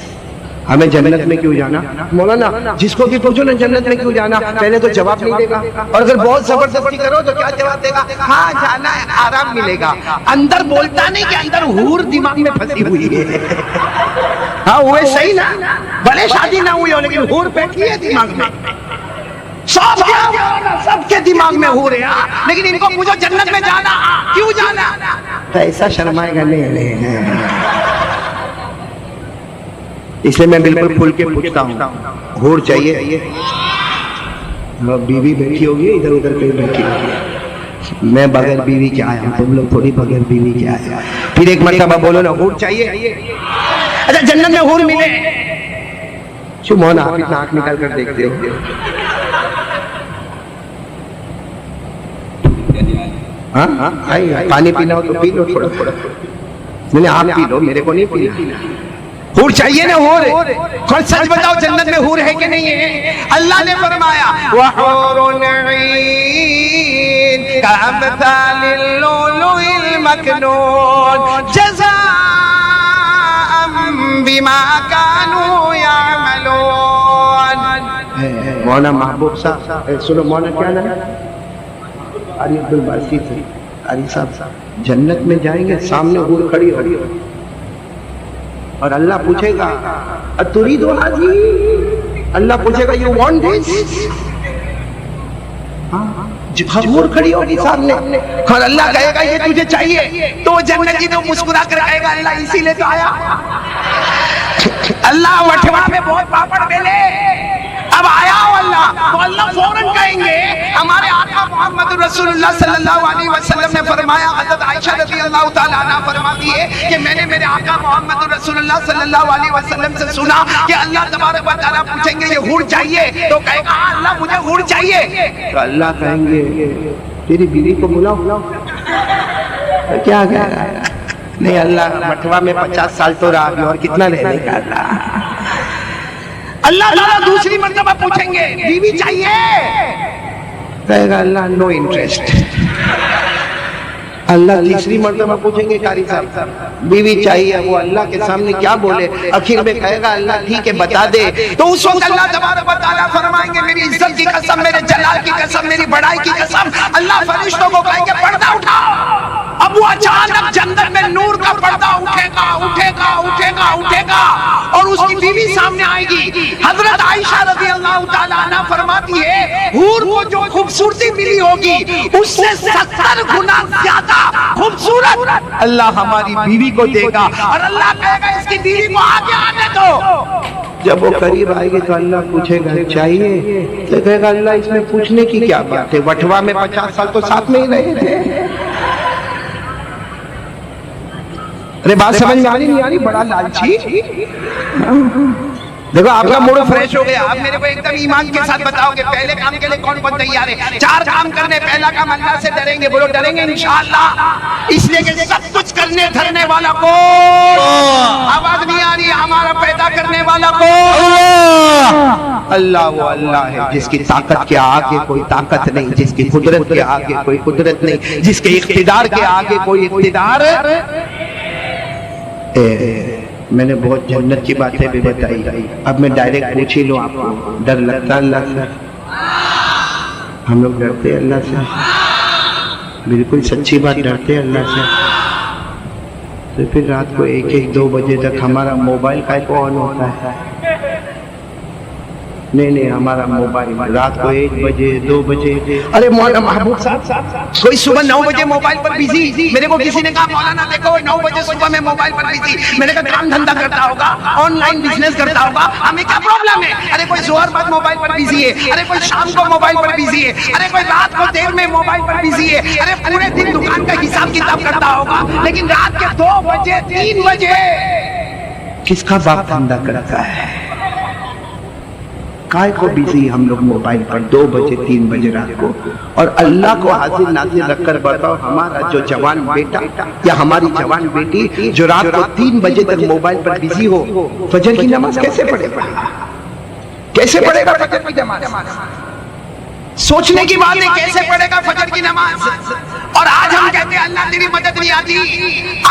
ہمیں جنت میں کیوں جانا مولانا جس کو بھی پوچھو نا جنت میں کیوں جانا پہلے تو جواب نہیں دے گا اور اگر بہت زبردستی کرو تو کیا جواب دے گا ہاں جانا ہے آرام ملے گا اندر بولتا نہیں کہ اندر حور دماغ میں پھنسی ہوئی ہے ہاں ہوئے صحیح نا بھلے شادی نہ ہوئی ہو لیکن حور بیٹھی ہے دماغ میں سب کے دماغ میں حور ہے لیکن ان کو پوچھو جنت میں جانا کیوں جانا تو ایسا شرمائے گا نہیں اس لئے میں بالکل کھل کے پوچھتا ہوں حور چاہیے بیوی بیٹھی ہوگی ادھر ادھر کہیں بیٹھی ہوگی میں بغیر بیوی کے آیا تم لوگ تھوڑی بغیر بیوی کے آیا پھر ایک مرتبہ بولو نا حور چاہیے اچھا جنت میں حور ملے شو مونا آپ اتنا آنکھ نکال کر دیکھتے ہو پانی پینا ہو تو پی لو تھوڑا تھوڑا نہیں آپ پی لو میرے کو نہیں پینا حور چاہیے نا حور خود سچ بتاؤ جنت میں حور ہے کہ نہیں ہے اللہ نے فرمایا وَحُورٌ عِينٌ كَأَمْثَالِ اللُّؤْلُؤِ الْمَكْنُونِ جَزَاءً بِمَا كَانُوا يَعْمَلُونَ مولانا محبوب صاحب سنو مولانا کیا نام ہے علی عبدالباسی سے علی صاحب جنت میں جائیں گے سامنے حور کھڑی ہوگی اور اللہ پوچھے گا اتریدو حاجی اللہ پوچھے گا یو وانٹ دس حور کھڑی ہوگی سامنے اور اللہ کہے گا یہ تجھے چاہیے تو وہ جنتی تو مسکرا کر کہے گا اللہ اسی لئے تو آیا اللہ وٹھوا میں بہت پاپڑ بیلے اب آیا ہو اللہ تو اللہ فوراں کہیں گے ہمارے آقا محمد رسول اللہ صلی اللہ علیہ وسلم نے فرمایا حضرت عائشہ رضی اللہ تعالیٰ عنہ فرماتی ہے کہ میں نے میرے آقا محمد رسول اللہ صلی اللہ علیہ وسلم سے سنا کہ اللہ تبارک و تعالیٰ پوچھیں گے یہ حور چاہیے تو کہے گا اللہ مجھے حور چاہیے تو اللہ کہیں گے تیری بیوی کو بلاؤ کیا کہہ رہا ہے نہیں اللہ مٹھوا میں 50 سال تو رہا بھی اور کتنا رہنے کا اللہ تعالیٰ دوسری مرتبہ پوچھیں گے بیوی چاہیے کہے گا اللہ نو انٹرسٹ اللہ تیسری مرتبہ پوچھیں گے قاری صاحب بیوی چاہیے وہ اللہ کے سامنے کیا بولے آخر میں کہے گا اللہ ٹھیک ہے بتا دے تو اس وقت اللہ تبارک و تعالیٰ فرمائیں گے میری عزت کی قسم میرے جلال کی قسم میری بڑائی کی قسم اللہ فرشتوں کو کہیں گے پردہ اٹھاؤ اب وہ اچانک جنت میں نور کا پردہ اٹھے گا اٹھے گا اٹھے گا اٹھے گا اور اس کی بیوی سامنے آئے گی حضرت عائشہ رضی اللہ اللہ تعالیٰ عنہ فرماتی ہے حور کو جو خوبصورتی ملی ہوگی اس سے 70 گنا زیادہ خوبصورت اللہ ہماری بیوی کو دے گا، اور اللہ کہے گا اس کی بیوی کو آگے آنے دو۔ جب وہ قریب آئے گی تو اللہ پوچھے گا چاہیے، تو کہے گا اللہ اس میں پوچھنے کی کیا بات ہے، وٹوا میں 50 سال تو ساتھ میں ہی رہے تھے۔ ارے بات سمجھ میں آ رہی نہیں آ رہی؟ بڑا لالچی۔ دیکھو آپ کا موڈ فریش ہو گیا، آپ میرے کو ایک دم ایمان کے ساتھ بتاؤ کہ پہلے کام کے لیے کون کون تیار ہے؟ 4 کام کرنے، پہلا کام اللہ سے ڈریں گے، بولو ڈریں گے انشاءاللہ، اس لیے کہ سب کچھ کرنے دھرنے والا کون؟ آواز نہیں آ رہی؟ ہمارا پیدا کرنے والا کون؟ اللہ وہ اللہ ہے جس کی طاقت کے آگے کوئی طاقت نہیں، جس کی قدرت کے آگے کوئی قدرت نہیں، جس کے اقتدار کے آگے کوئی اقتدار۔ میں نے بہت جنت کی باتیں بھی بتائی، اب میں ڈائریکٹ پوچھ ہی لوں آپ کو، ڈر لگتا ہے اللہ سے؟ ہم لوگ ڈرتے ہیں اللہ سے؟ بالکل سچی بات، ڈرتے ہیں اللہ سے؟ تو پھر رات کو 1-2 بجے تک ہمارا موبائل کا آن ہوتا ہے؟ نہیں ہمارا موبائل رات کو 1 بجے 2 بجے۔ ارے مولانا محبوب صاحب کوئی صبح 9 بجے موبائل پر بزی، میرے کو کسی نے کہا مولانا دیکھو 9 بجے صبح میں موبائل پر بزی، میں نے کہا کام دھندا کرتا ہوگا، آن لائن بزنس کرتا ہوگا، ہمیں کیا پرابلم ہے؟ ارے کوئی ظہر بعد موبائل پر بزی ہے، ارے کوئی شام کو موبائل پر بزی ہے، ارے کوئی رات کو دیر میں موبائل پر بزی ہے، ارے پورے دن دکان کا حساب کتاب کرتا ہوگا، لیکن رات کے 2 بجے 3 بجے کس کا باپ دھندا کرتا ہے؟ کائے کو بیزی ہم لوگ موبائل پر 2 بجے 3 بجے رات کو؟ اور اللہ کو حاضر ناظر رکھ کر بتاؤ، ہمارا جو جوان بیٹا یا ہماری جوان بیٹی جو رات کو 3 بجے تک موبائل پر بیزی ہو، فجر کی نماز کیسے پڑھے گا؟ کیسے پڑھے گا فجر کی نماز؟ سوچنے کی بات ہے، کیسے پڑھے گا فجر کی نماز؟ اور آج ہم کہتے ہیں اللہ تیری مدد نہیں آتی،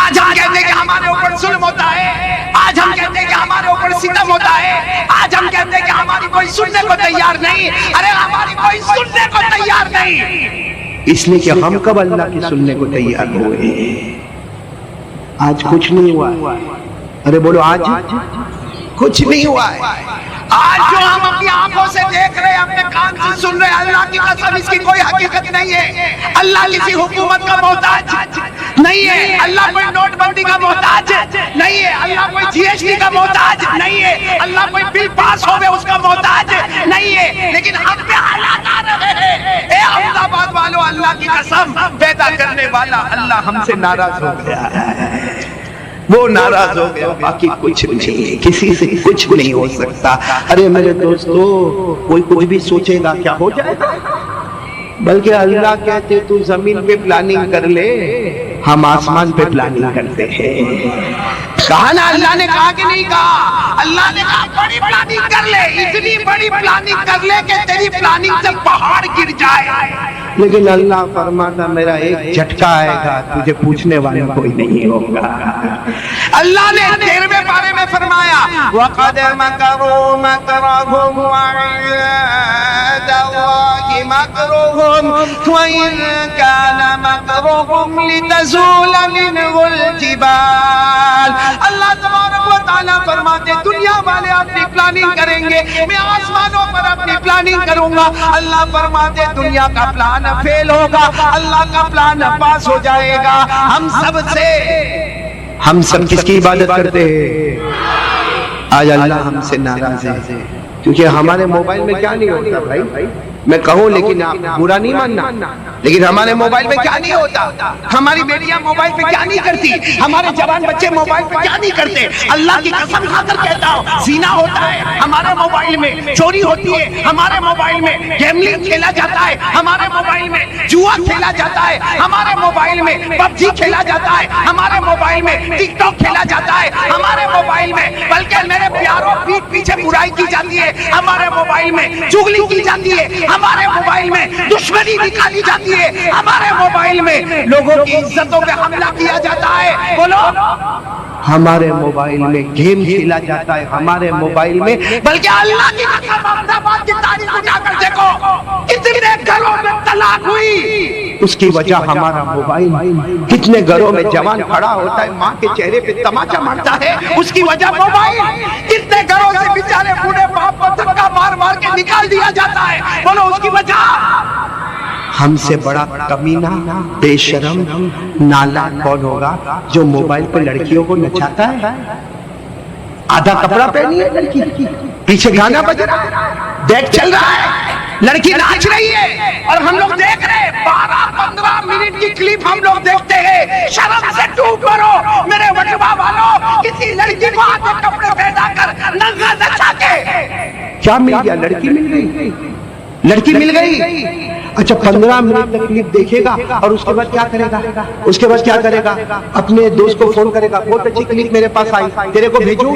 آج ہم کہتے ہیں کہ ہمارے اوپر ظلم ہوتا ہے، آج ہم کہتے ہیں کہ ہمارے اوپر ستم ہوتا ہے، آج ہم کہتے ہیں کہ ہماری کوئی سننے کو تیار نہیں۔ ارے ہماری کوئی سننے کو تیار نہیں، اس لیے کہ ہم کب اللہ کی سننے کو تیار ہوئے؟ آج کچھ نہیں ہوا۔ ارے بولو آج کچھ نہیں ہوا ہے۔ آج جو ہم اپنی آنکھوں سے دیکھ رہے ہیں، اپنے کان سے سن رہے ہیں، اللہ کی قسم اس کی کوئی حقیقت نہیں ہے۔ اللہ کسی حکومت کا محتاج نہیں ہے، اللہ کوئی نوٹ بندی کا محتاج نہیں ہے، اللہ کوئی GST کا محتاج نہیں ہے، اللہ کوئی بل پاس ہوئے اس کا محتاج نہیں ہے، لیکن ہم پہ حالات آ رہے ہیں۔ اے احمد آباد والو، اللہ کی قسم پیدا کرنے والا اللہ ہم سے ناراض ہو گیا ہے، وہ ناراض ہو گیا، باقی کچھ نہیں، کسی سے کچھ نہیں ہو سکتا۔ ارے میرے دوستو، کوئی کچھ بھی سوچے گا کیا ہو جائے گا؟ بلکہ اللہ کہتے تو زمین پہ پلاننگ کر لے، ہم آسمان پہ پلاننگ کرتے ہیں۔ کہا نا اللہ نے کہا کہ نہیں کہا؟ اللہ نے کہا بڑی پلاننگ کر لے، اتنی بڑی پلاننگ کر لے کہ تیری پلاننگ سے پہاڑ گر جائے، لیکن اللہ فرماتا میرا ایک جھٹکا آئے گا، تجھے پوچھنے والا کوئی نہیں ہوگا۔ اللہ نے 13ویں پارے میں فرمایا وَقَدْ مَكَرُوا مَكْرَهُمْ وَعِندَ اللَّهِ مَكْرُهُمْ وَإِن كَانَ مَكْرُهُمْ لِتَزُولَ مِنْهُ الْجِبَالُ۔ اللہ تبارک و تعالیٰ فرماتے دنیا والے اپنی پلاننگ کریں گے، میں آسمانوں پر اپنی پلاننگ کروں گا۔ اللہ فرماتے دنیا کا پلان فیل ہوگا، اللہ کا پلان پاس ہو جائے گا۔ ہم سب کس کی عبادت کرتے ہیں؟ آج اللہ ہم سے ناراض ہے، کیونکہ ہمارے موبائل میں کیا نہیں ہوتا بھائی؟ میں کہوں لیکن آپ برا نہیں ماننا، لیکن ہمارے موبائل میں کیا نہیں ہوتا؟ ہماری بیٹیاں موبائل پہ کیا نہیں کرتی؟ ہمارے جوان بچے موبائل پہ کیا نہیں کرتے؟ اللہ کی قسم کھا کر کہتا ہوں، زنا ہوتا ہے ہمارے موبائل میں، چوری ہوتی ہے ہمارے موبائل میں، گیملنگ کھیلا جاتا ہے ہمارے موبائل میں، جوا کھیلا جاتا ہے ہمارے موبائل میں، PUBG کھیلا جاتا ہے ہمارے موبائل میں، ٹک ٹاک کھیلا جاتا ہے ہمارے موبائل میں، بلکہ میرے پیاروں پیٹ پیچھے برائی کی جاتی ہے ہمارے موبائل میں، چغلی کی جاتی ہے ہمارے موبائل میں، دشمنی نکالی جاتی ہے ہمارے موبائل میں، لوگوں کی عزتوں پہ حملہ کیا جاتا ہے۔ بولو ہمارے موبائل میں گیم کھیلا جاتا ہے، ہمارے موبائل میں، بلکہ اللہ کی قسم احمد آباد کی تاریخ اٹھا کر دیکھو کتنے گھروں میں طلاق ہوئی، اس کی وجہ ہمارا موبائل۔ کتنے گھروں میں جوان کھڑا ہوتا ہے، ماں کے چہرے پہ تماچا مارتا ہے، اس کی وجہ موبائل۔ کتنے گھروں سے بیچارے بوڑھے باپ کو دھکا مار مار کے نکال دیا جاتا ہے، بولو اس کی وجہ۔ ہم سے بڑا کمینہ، بے شرم، نالاک کون ہوگا جو موبائل پہ لڑکیوں کو نچاتا ہے؟ آدھا کپڑا پہنی ہے لڑکی، پیچھے گانا بج رہا ہے، ڈیک چل رہا ہے، لڑکی ناچ رہی ہے اور ہم لوگ دیکھ رہے ہیں۔ 12-15 منٹ کی کلپ ہم لوگ دیکھتے ہیں۔ شرم سے ڈوب مرو میرے وٹوا والوں، کسی لڑکی کو آدھے کپڑے پہنا کر ننگا نچا کے کیا مل گیا؟ لڑکی مل گئی، لڑکی مل گئی۔ اچھا 15 منٹ تک کلپ دیکھے گا اور اس کے بعد کیا کرے گا؟ اس کے بعد کیا کرے گا؟ اپنے دوست کو فون کرے گا، بہت اچھی کلپ میرے پاس آئی، تیرے کو بھیجوں؟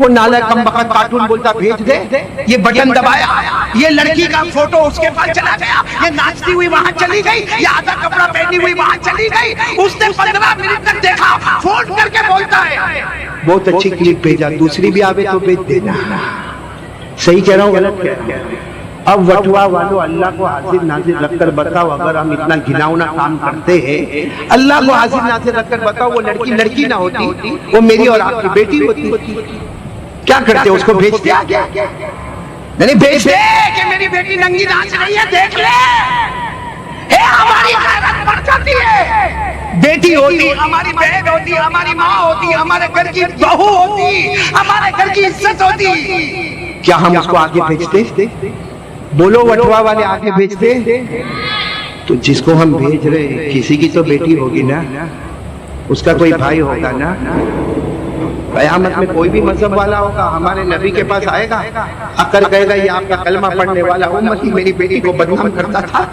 وہ نالائق کم بخت کارٹون بولتا بھیج دے، یہ بٹن دبایا، یہ لڑکی کا فوٹو اس کے پاس چلا گیا، یہ ناچتی ہوئی وہاں چلی گئی، یہ آدھا کپڑا پہنی ہوئی وہاں چلی گئی، اس نے 15 منٹ تک دیکھا، فون کر کے بولتا ہے بہت اچھی کلپ بھیجا، دوسری بھی آوے تو بھیج دینا۔ صحیح کہہ رہا ہوں غلط کہہ رہا ہوں؟ اب وٹوا والو اللہ کو حاضر ناظر رکھ کر بتاؤ، اگر ہم اتنا گھناؤنا کام کرتے ہیں، اللہ کو حاضر ناظر رکھ کر بتاؤ وہ لڑکی لڑکی نہ ہوتی، وہ میری اور آپ کی بیٹی ہوتی، کیا کرتے؟ اس کو بھیجتے آگے؟ نہیں بھیجتے کہ میری بیٹی ننگی ناچ رہی ہے دیکھ لے، ہماری غیرت بڑھ جاتی ہے۔ بیٹی ہوتی، ہماری بہن ہوتی، ہماری ماں ہوتی، ہمارے گھر کی بہو ہوتی، ہمارے گھر کی عزت ہوتی، کیا ہم اس کو آگے بھیجتے؟ بولو وٹوا والے آگے بھیجتے؟ تو جس کو ہم بھیج رہے ہیں کسی کی تو بیٹی ہوگی نا، اس کا کوئی بھائی ہوگا نا۔ قیامت میں کوئی بھی مذہب والا ہوگا ہمارے نبی کے پاس آئے گا، آ کر کہے گا یہ آپ کا کلمہ پڑھنے والا امتی میری بیٹی کو بدنام کرتا تھا،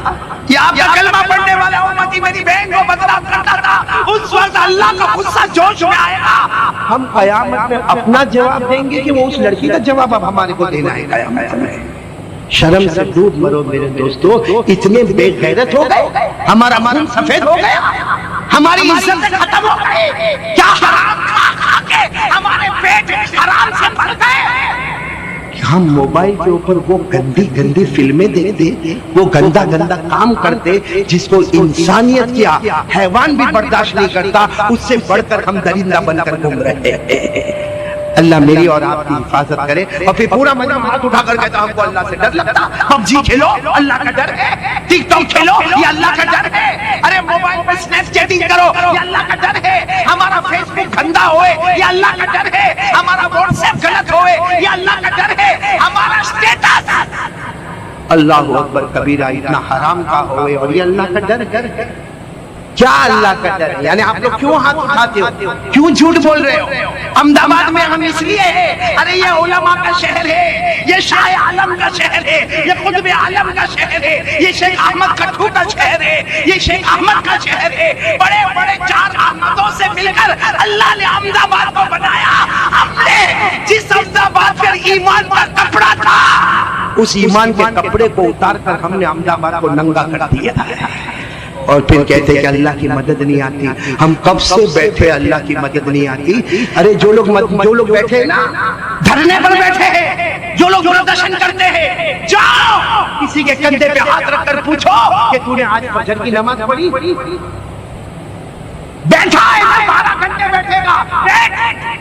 یہ آپ کا کلمہ پڑھنے والا امتی میری بہن کو بدنام کرتا تھا۔ اس وقت اللہ کا غصہ جوش میں آئے گا، ہم قیامت میں اپنا جواب دیں گے کہ وہ اس لڑکی کا جواب اب ہمارے کو دینا ہے قیامت میں۔ شرم سے ڈوب مرو میرے دوستو، اتنے بے غیرت ہو گئے، ہمارا خون سفید ہو گیا، ہماری عزت ختم ہو گئی، کیا حرام کھا کھا کے ہمارے پیٹ حرام سے بھر گئے۔ ہم موبائل کے اوپر وہ گندی گندی فلمیں دیکھتے، وہ گندا گندا کام کرتے جس کو انسانیت کیا حیوان بھی برداشت نہیں کرتا، اس سے بڑھ کر ہم درندہ بن کر گھوم رہے ہیں۔ اللہ میری اور آپ کی حفاظت کرے۔ اور پھر پورا مجمع ہاتھ اٹھا کر کہتا ہم کو اللہ سے ڈر لگتا، پب جی کھیلو اللہ کا ڈر ہے، ٹک ٹاک کھیلو یہ اللہ کا ڈر ہے، ارے موبائل پہ سنیپ چیٹنگ کرو یہ اللہ کا ڈر ہے، ہمارا فیس بک گندا ہوئے یہ اللہ کا ڈر ہے، ہمارا واٹس ایپ غلط ہوئے یہ اللہ کا ڈر ہے، ہمارا اسٹیٹس اللہ اکبر کبیرہ اتنا حرام کا ہوئے اور یہ اللہ کا ڈر ہے۔ کیا اللہ کا ڈر ہے؟ یعنی آپ لوگ کیوں ہاتھ اٹھاتے ہو، کیوں جھوٹ بول رہے ہو؟ احمد آباد میں ہم اس لیے ہیں، ارے یہ علماء کا شہر ہے، یہ شاہ عالم کا شہر ہے، یہ قطب عالم کا شہر ہے، یہ شیخ احمد کٹھو کا شہر ہے، یہ شیخ احمد کا شہر ہے، بڑے بڑے 4 احمدوں سے مل کر اللہ نے احمد آباد کو بنایا۔ ہم نے جس احمد آباد پر ایمان کا کپڑا تھا اس ایمان کے کپڑے کو اتار کر ہم نے احمد آباد کو ننگا کر دیا، اور پھر کہتے کہ اللہ کی مدد نہیں آتی۔ ہم کب سے بیٹھے اللہ کی مدد نہیں آتی؟ ارے جو لوگ بیٹھے ہیں نا دھرنے پر بیٹھے ہیں، جو لوگ پردرشن کرتے ہیں، جاؤ کسی کے کندھے پہ ہاتھ رکھ کر پوچھو کہ تو نے آج فجر کی نماز پڑھی؟ بیٹھا ہے 12 گھنٹے بیٹھے گا،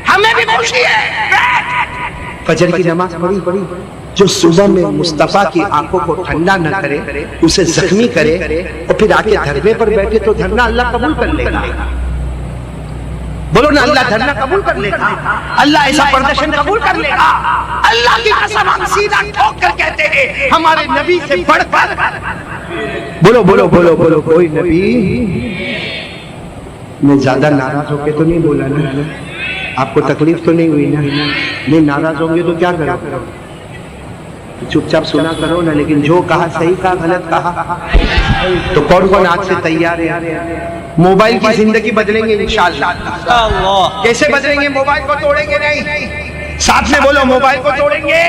ہمیں بھی خوشی ہے، فجر کی نماز پڑھی؟ جو صبح میں مصطفیٰ کی آنکھوں کو ٹھنڈا نہ کرے، اسے زخمی کرے، اور پھر آ کے دھرنے پر بیٹھے تو دھرنا اللہ قبول کر لے گا؟ بولو نا اللہ دھرنا قبول کر لے گا، اللہ ایسا پردرشن قبول کر لے گا۔ اللہ کی قسم ہم سیدھا ٹھوک کر کہتے ہیں ہمارے نبی سے بڑھ کر، بولو بولو بولو بولو کوئی نبی۔ میں زیادہ ناراض ہو کے تو نہیں بولا نا، آپ کو تکلیف تو نہیں ہوئی نا؟ نہیں ناراض ہوں گے تو کیا کرو، چپ چاپ سنا کرو نا، لیکن جو کہا صحیح کہا غلط کہا تو کون آج سے تیار ہے؟ موبائل کی زندگی بدلیں گے انشاءاللہ۔ کیسے بدلیں گے؟ موبائل کو توڑیں گے نہیں، ساتھ میں بولو موبائل کو توڑیں گے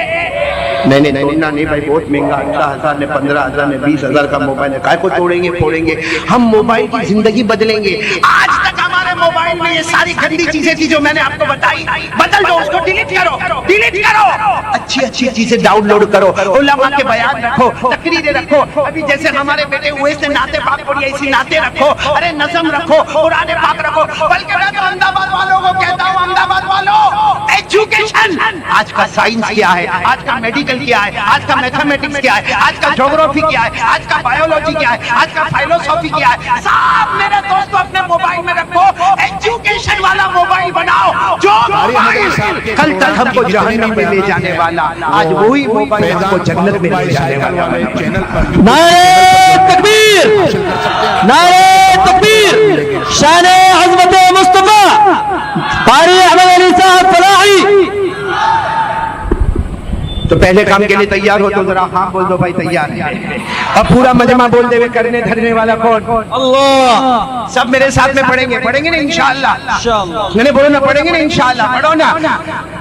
نہیں، توڑنا نہیں بھائی، بہت مہنگا، 18,000 نے 15,000 نے 20,000 کا موبائل ہے، کائے کو توڑیں گے؟ پھوڑیں گے۔ ہم موبائل کی زندگی بدلیں گے۔ آج تک ہمارے موبائل میں یہ ساری گندی چیزیں تھی جو میں نے آپ کو بتائی، بدل دو اس کو، ڈیلیٹ کرو، ڈیلیٹ کرو، اچھی اچھی چیزیں ڈاؤن لوڈ کرو، علماء کے بیان رکھو، تقریریں رکھو، ابھی جیسے ہمارے بیٹے ہوئے سے نعت پاک پڑھی، ایسی نعتیں رکھو، ارے نظم رکھو، قرآن پاک رکھو، بلکہ میں تو احمد آباد والوں کو کہتا ہوں، احمد آباد والوں، ایجوکیشن، آج کا سائنس کیا ہے، آج کا میڈیکل کیا ہے، آج کا میتھمیٹکس کیا ہے، آج کا جغرافی کیا ہے، آج کا بایولوجی کیا ہے، آج کا فلسفی کیا ہے، سب میرے دوستو اپنے موبائل میں رکھو، ایجوکیشن والا موبائل بناؤ، جو موبائل کل تک ہم کو جہنم میں لے جانے والا، آج وہی موبائل ہم کو جنت میں لے جانے والا۔ نعرہ تکبیر، نعرہ تکبیر، شان عظمت مصطفیٰ قاری احمد علی صاحب فلاحی۔ تو پہلے کام کے لیے تیار ہو تو ذرا ہاں بول دو بھائی، تیار ہے؟ اب پورا مجمع بول دے ہوئے کرنے دھرنے والا کون؟ اللہ، سب میرے ساتھ میں پڑھیں گے نا انشاءاللہ؟ میں نے بولو نا، پڑھیں گے نا انشاءاللہ؟ پڑھو نا،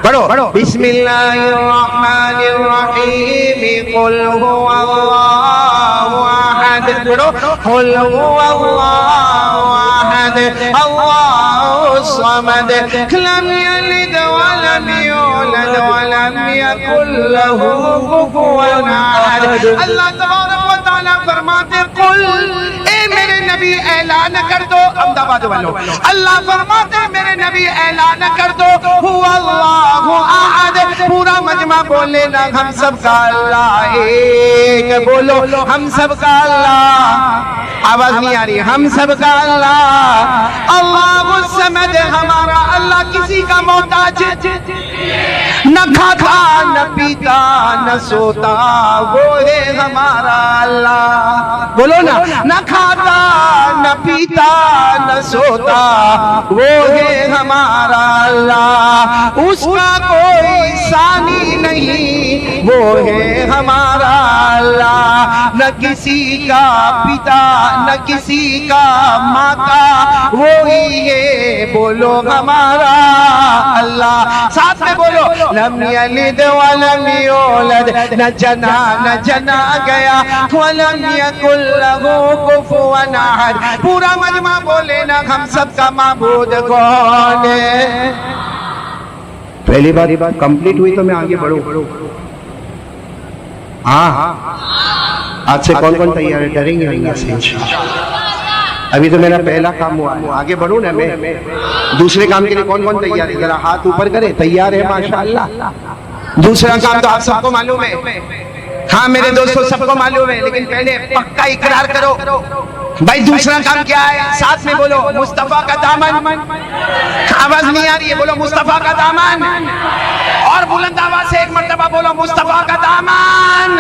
پڑھو۔ بسم اللہ الرحمن الرحیم، قل هو اللہ احد، پڑھو، قل هو اللہ احد اللہ الصمد، لم یلد ولم یولد ولم یکن له کفوا احد۔ اللہ تبارک و تعالیٰ فرماتے قل، اے میرے نبی اعلان کر دو، احمد آباد والوں، اللہ فرماتے میرے نبی اعلان کر دو، هو اللہ احد، پورا مجمع بولے نا، ہم سب کا اللہ ایک، بولو ہم سب کا اللہ، آواز نہیں آ رہی، ہم سب کا اللہ، اللہ الصمد، ہمارا اللہ کسی کا محتاج نہ کھاتا نہ پیتا نہ سوتا، وہ ہے ہمارا اللہ، بولو نا، نہ کھاتا نہ پیتا نہ سوتا، وہ ہے ہمارا اللہ، اس کا کوئی ثانی نہیں، وہ ہے ہمارا اللہ، نہ کسی کا پتا نہ کسی کا ماتا، وہی ہے، بولو ہمارا اللہ، ساتھ میں بولو، لم یلد ولم یولد، نہ جنا گیا، ولم یکن لہ کفوا احد، پورا مجمع بولے نا، ہم سب کا معبود کون ہے؟ پہلی بات کمپلیٹ ہوئی تو میں آگے بڑھوں؟ ہاں، آج سے کون کون تیار ہے؟ ڈریں گے اللہ سے انشاءاللہ؟ ابھی تو میرا پہلا کام ہوا ہے، آگے بڑھوں نا میں؟ دوسرے کام کے لیے کون کون تیار ہے؟ ذرا ہاتھ اوپر کرے، تیار ہے ماشاءاللہ؟ دوسرا کام تو آپ سب کو معلوم ہے، ہاں میرے دوستوں سب کو معلوم ہے، لیکن پہلے پکا اقرار کرو بھائی، دوسرا کام کیا ہے؟ ساتھ میں بولو، مصطفیٰ کا دامن، آواز نہیں آ رہی ہے، بولو مصطفیٰ کا دامن، اور بلند آواز سے ایک مرتبہ بولو، مصطفیٰ کا دامن۔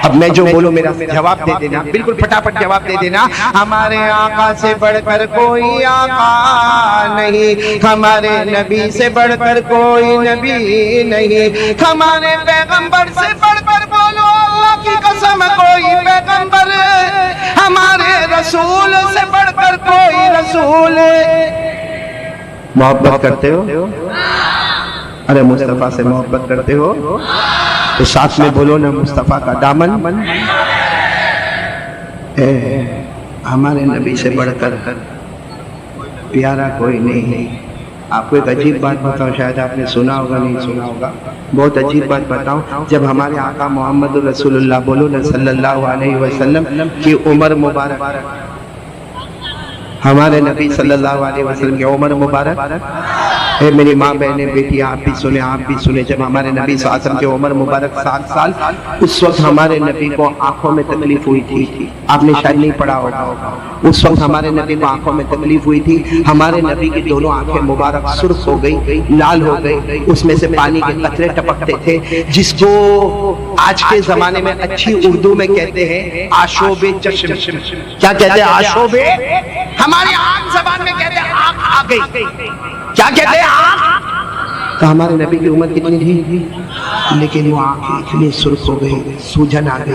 اب میں جو بولوں میرا جواب دے دینا، بالکل پھٹافٹ جواب دے دینا، ہمارے آقا سے بڑھ کر کوئی آقا نہیں، ہمارے نبی سے بڑھ کر کوئی نبی نہیں، ہمارے پیغمبر سے بڑھ کر بولو اللہ کی قسم کوئی پیغمبر، ہمارے رسول سے بڑھ کر کوئی رسول۔ محبت کرتے ہو؟ ارے مصطفیٰ سے محبت کرتے ہو تو ساتھ میں بولو نا، مصطفیٰ کا دامن، ہمارے نبی سے بڑھ کر پیارا کوئی نہیں۔ آپ کو ایک عجیب بات بتاؤں، شاید آپ نے سنا ہوگا نہیں سنا ہوگا، بہت عجیب بات بتاؤں، جب ہمارے آقا محمد رسول اللہ بولو نا صلی اللہ علیہ وسلم کی عمر مبارک، ہمارے نبی صلی اللہ علیہ وسلم کی عمر مبارک، اے میری ماں بہنیں بیٹی آپ بھی سنیں، آپ بھی سنیں، جب ہمارے نبی صلی اللہ علیہ وسلم کی عمر مبارک 7 سال، اس وقت ہمارے نبی کو آنکھوں میں تکلیف ہوئی تھی، آپ نے شاید نہیں پڑھا ہوگا، اس وقت ہمارے نبی کو آنکھوں میں تکلیف ہوئی تھی، ہمارے نبی کی دونوں آنکھیں مبارک سرخ ہو گئی، لال ہو گئی، اس میں سے پانی کے قطرے ٹپکتے تھے، جس کو آج کے زمانے میں اچھی اردو میں کہتے ہیں آشوب چشم۔ کیا کہتے ہیں؟ آشوب، ہماری عام زبان میں کہتے ہیں آنکھ آ گئی، کیا کہتے ہیں؟ آنکھ۔ تو ہمارے نبی کی عمر کتنی تھی؟ لیکن وہ آنکھیں اتنی سرخ ہو گئی، سوجن آ گئی،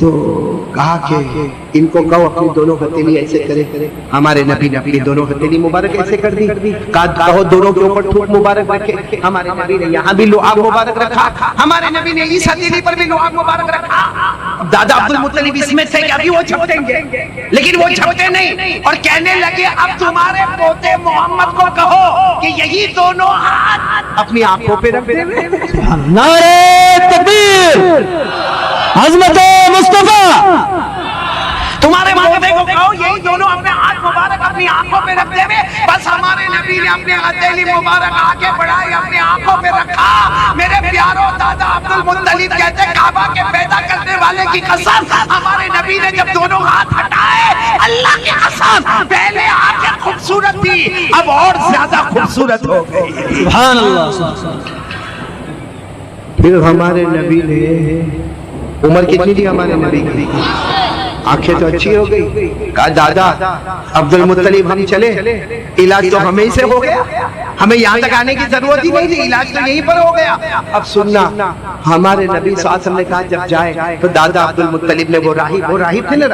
تو کہا کہ ان کو کہو اپنی دونوں ہتھیلی ایسے کرے. ہمارے نبی نے اپنی دونوں ہتھیلی مبارک ایسے کر دی. کہو دونوں کے اوپر تھوک مبارک رکھے. ہمارے نبی نے یہاں بھی لعاب مبارک رکھا. ہمارے نبی نے اس ہتھیلی پر بھی لعاب مبارک رکھا. دادا عبد المطلب اس میں سے ابھی وہ جھپٹیں گے, لیکن وہ جھپٹے نہیں اور کہنے لگے اب تمہارے پوتے محمد کو کہو کہ یہی دونوں ہاتھ اپنی آنکھوں پہ رکھ دیں. نعرہ تکبیر عظمت مصطفیٰ. تمہارے مالدے کو کہو یہی دونوں اپنے ہاتھ مبارک اپنی آنکھوں پہ رکھ دے. بس ہمارے نبی نے اپنے ہتھیلی مبارک آگے بڑھائی, اپنے آنکھوں پہ رکھا. میرے پیاروں دادا عبد المطلب کہتے کعبہ کے پیدا کرنے والے کی قسم, ہمارے نبی نے جب دونوں ہاتھ ہٹائے, اللہ کی قسم پہلے آنکھیں خوبصورت تھی, اب اور زیادہ خوبصورت ہو گئی. سبحان اللہ. پھر ہمارے نبی نے عمر کتنی تھی ہمارے نبی کی؟ آنکھیں تو اچھی ہو گئی. کہا دادا عبد المطلب ہم چلے, علاج تو ہمیں سے ہو گیا, ہمیں یہاں تک آنے کی ضرورت ہی نہیں تھی, علاج تو یہیں پر ہو گیا. اب سننا, ہمارے نبی صلی اللہ علیہ وسلم نے کہا جب جائے تو دادا عبد المطلب نے وہ راہب تھے نا,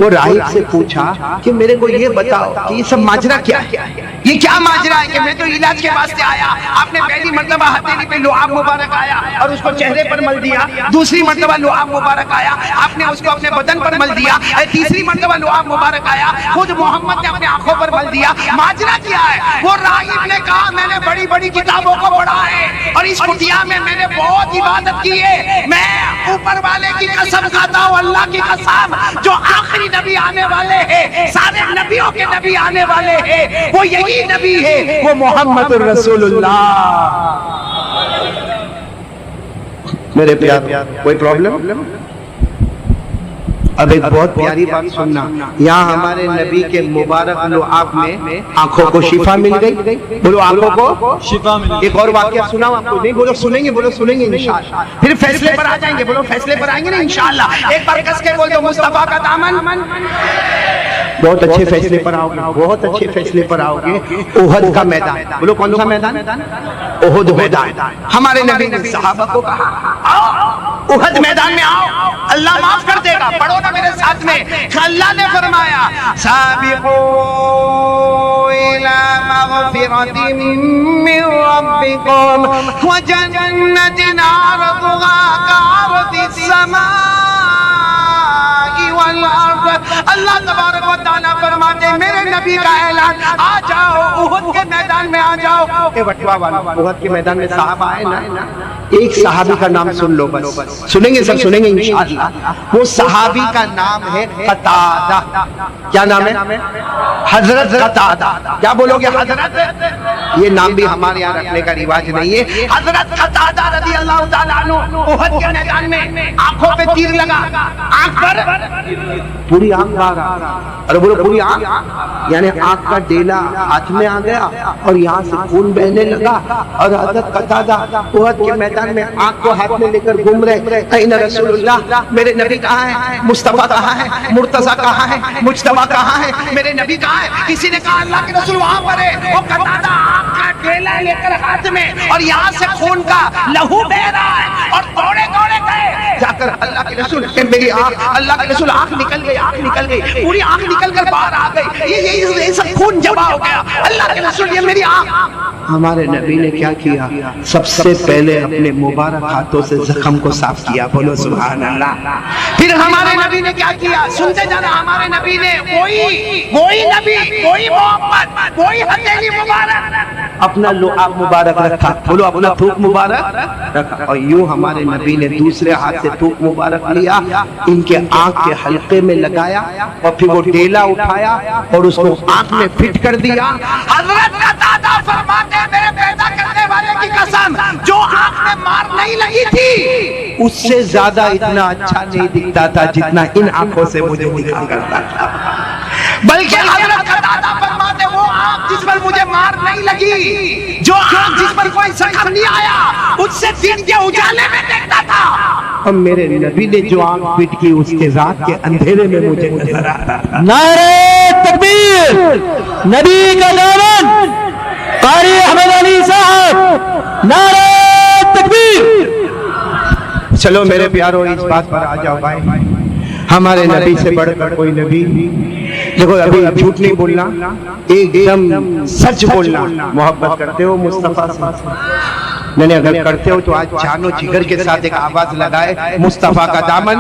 وہ راہب سے پوچھا کہ میرے کو یہ بتاؤ کہ یہ سب ماجرا کیا ہے, یہ کیا ماجرا ہے کہ میں تو علاج کے واسطے آیا, آپ نے پہلی مرتبہ ہتھیلی پہ لعاب مبارک آیا اور اس کو چہرے پر مل دیا, دوسری مرتبہ لعاب مبارک آیا آپ نے اس کو اپنے بدن پر مل دیا, تیسری مرتبہ لعاب مبارک آیا خود محمد نے اپنے آنکھوں پر مل دیا. ماجرا کیا ہے؟ وہ راہب نے کہا میں نے بڑی بڑی کتابوں کو پڑھا ہے اور اس کٹیا میں میں نے بہت عبادت کی ہے. میں اوپر والے کی قسم کھاتا ہوں, اللہ کی قسم, جو آخری نبی آنے والے ہیں, سارے نبیوں کے نبی آنے والے ہیں, وہ یہی نبی ہے, وہ محمد رسول اللہ. میرے پیار کوئی پرابلم؟ اب ایک بہت پیاری بات سننا, یہاں ہمارے نبی کے مبارک لعاب میں آنکھوں کو شفا مل گئی. بولو آنکھوں کو شفا مل گئی. ایک اور واقعہ سناؤں آپ کو؟ نہیں بولو سنیں گے انشاءاللہ, پھر فیصلے پر آ جائیں گے. بولو فیصلے پر آئیں گے نا انشاءاللہ. ایک بار کس کے بول دو مصطفیٰ کا دامن. بہت اچھے فیصلے پر آؤ گے, بہت اچھے فیصلے پر آؤ گے. احد کا میدان, بولو کون سا میدان؟ احد میدان. ہمارے نبی نے صحابہ کو کہا احد میدان میں آؤ, اللہ معاف کر دے گا. پڑھو نا میرے ساتھ میں. اللہ نے فرمایا سابقوا الى مغفرۃ من ربکم وجنۃ عرضها كعرض السماء والارض. اللہ تبارک و تعالیٰ فرماتے ہیں میرے نبی کا اعلان, آ جاؤ احد کے میدان میں, آ جاؤ. اے بٹوا والا, احد کے میدان میں صحابہ آئے نا, ایک صحابی کا نام سن لو, بس سنیں گے سب, سنیں گے انشاءاللہ. وہ صحابی کا نام ہے قتادہ. کیا نام ہے؟ حضرت قتادہ. کیا بولو گے حضرت؟ یہ نام بھی ہمارے یہاں رکھنے کا رواج نہیں ہے. حضرت قتادہ رضی اللہ تعالیٰ عنہ احد کے میدان میں آنکھوں پہ تیر لگا, آنکھ پر پوری آنکھ باہر آ گئی. اور بولو پوری آنکھ, یعنی آنکھ کا ڈیلا ہاتھ میں آ گیا اور یہاں سے خون بہنے لگا. اور حضرت قتادہ احد کے میدان میں آنکھ کو ہاتھ میں لے کر گھوم رہے, این رسول اللہ, میرے نبی کہاں ہے؟ مصطفیٰ کہاں ہے؟ مرتضیٰ کہاں ہے؟ مجتبیٰ کہاں ہے؟ میرے نبی کہاں ہے؟ کسی نے کہا اللہ کے رسول وہاں پر ہے. وہ قتادہ آنکھ کا ڈیلا لے کر ہاتھ میں, اور یہاں سے خون کا لہو بہ رہا ہے, اور دوڑے گئے جا کر اللہ کے رسول, میری آنکھ, اللہ کے رسول آنکھ نکل گئی, پوری آنکھ نکل کر باہر آ گئی, یہ سب خون جمع ہو گیا. اللہ کے رسول یہ میری آنکھ. ہمارے نبی نے کیا کیا؟ سب سے پہلے اپنے مبارک ہاتھوں سے زخم کو صاف کیا. بولو سبحان اللہ. پھر ہمارے نبی نے کیا کیا؟ سنتے جانا. ہمارے نبی نے وہی نبی, وہی محمد, وہی ہتھیلی مبارک اپنا لعاب مبارک رکھا. بولو اپنا تھوک مبارک رکھا, اور یوں ہمارے نبی نے دوسرے ہاتھ سے تھوک مبارک لیا, ان کے آنکھ کے حلقے میں لگایا, اور پھر وہ ڈیلا اٹھایا اور اس کو آنکھ میں فٹ کر دیا. حضرت قتادہ فرماتے ہیں میرے پیدا کرنے والے کی قسم, جو آنکھ میں مار نہیں لگی تھی اس سے زیادہ اتنا اچھا نہیں دکھتا تھا جتنا ان آنکھوں سے مجھے دکھا کرتا تھا. بلکہ حضرت قتادہ فرماتے ہیں وہ آنکھ جس پر مجھے مار نہیں لگی, جو آنکھ جس پر کوئی زخم نہیں آیا, اس سے دن کے اجالے میں دیکھتا تھا. اور میرے نبی نے جو آنکھ فٹ کی اس کے ذات کے اندھیرے میں مجھے نظر آ رہا تھا. نعرہ تکبیر, نبی کا دامن, قاری احمد علی صاحب, نعرہ تکبیر. چلو میرے پیارو اس بات پر آ جاؤ بھائی، ہمارے نبی سے بڑھ کر کوئی نبی؟ دیکھو ابھی جھوٹ نہیں بولنا، ایک دم سچ بولنا۔ محبت کرتے ہو مصطفیٰ سے؟ نہیں اگر کرتے ہو تو آج جانو جگر کے ساتھ ایک آواز لگائے، مصطفیٰ کا دامن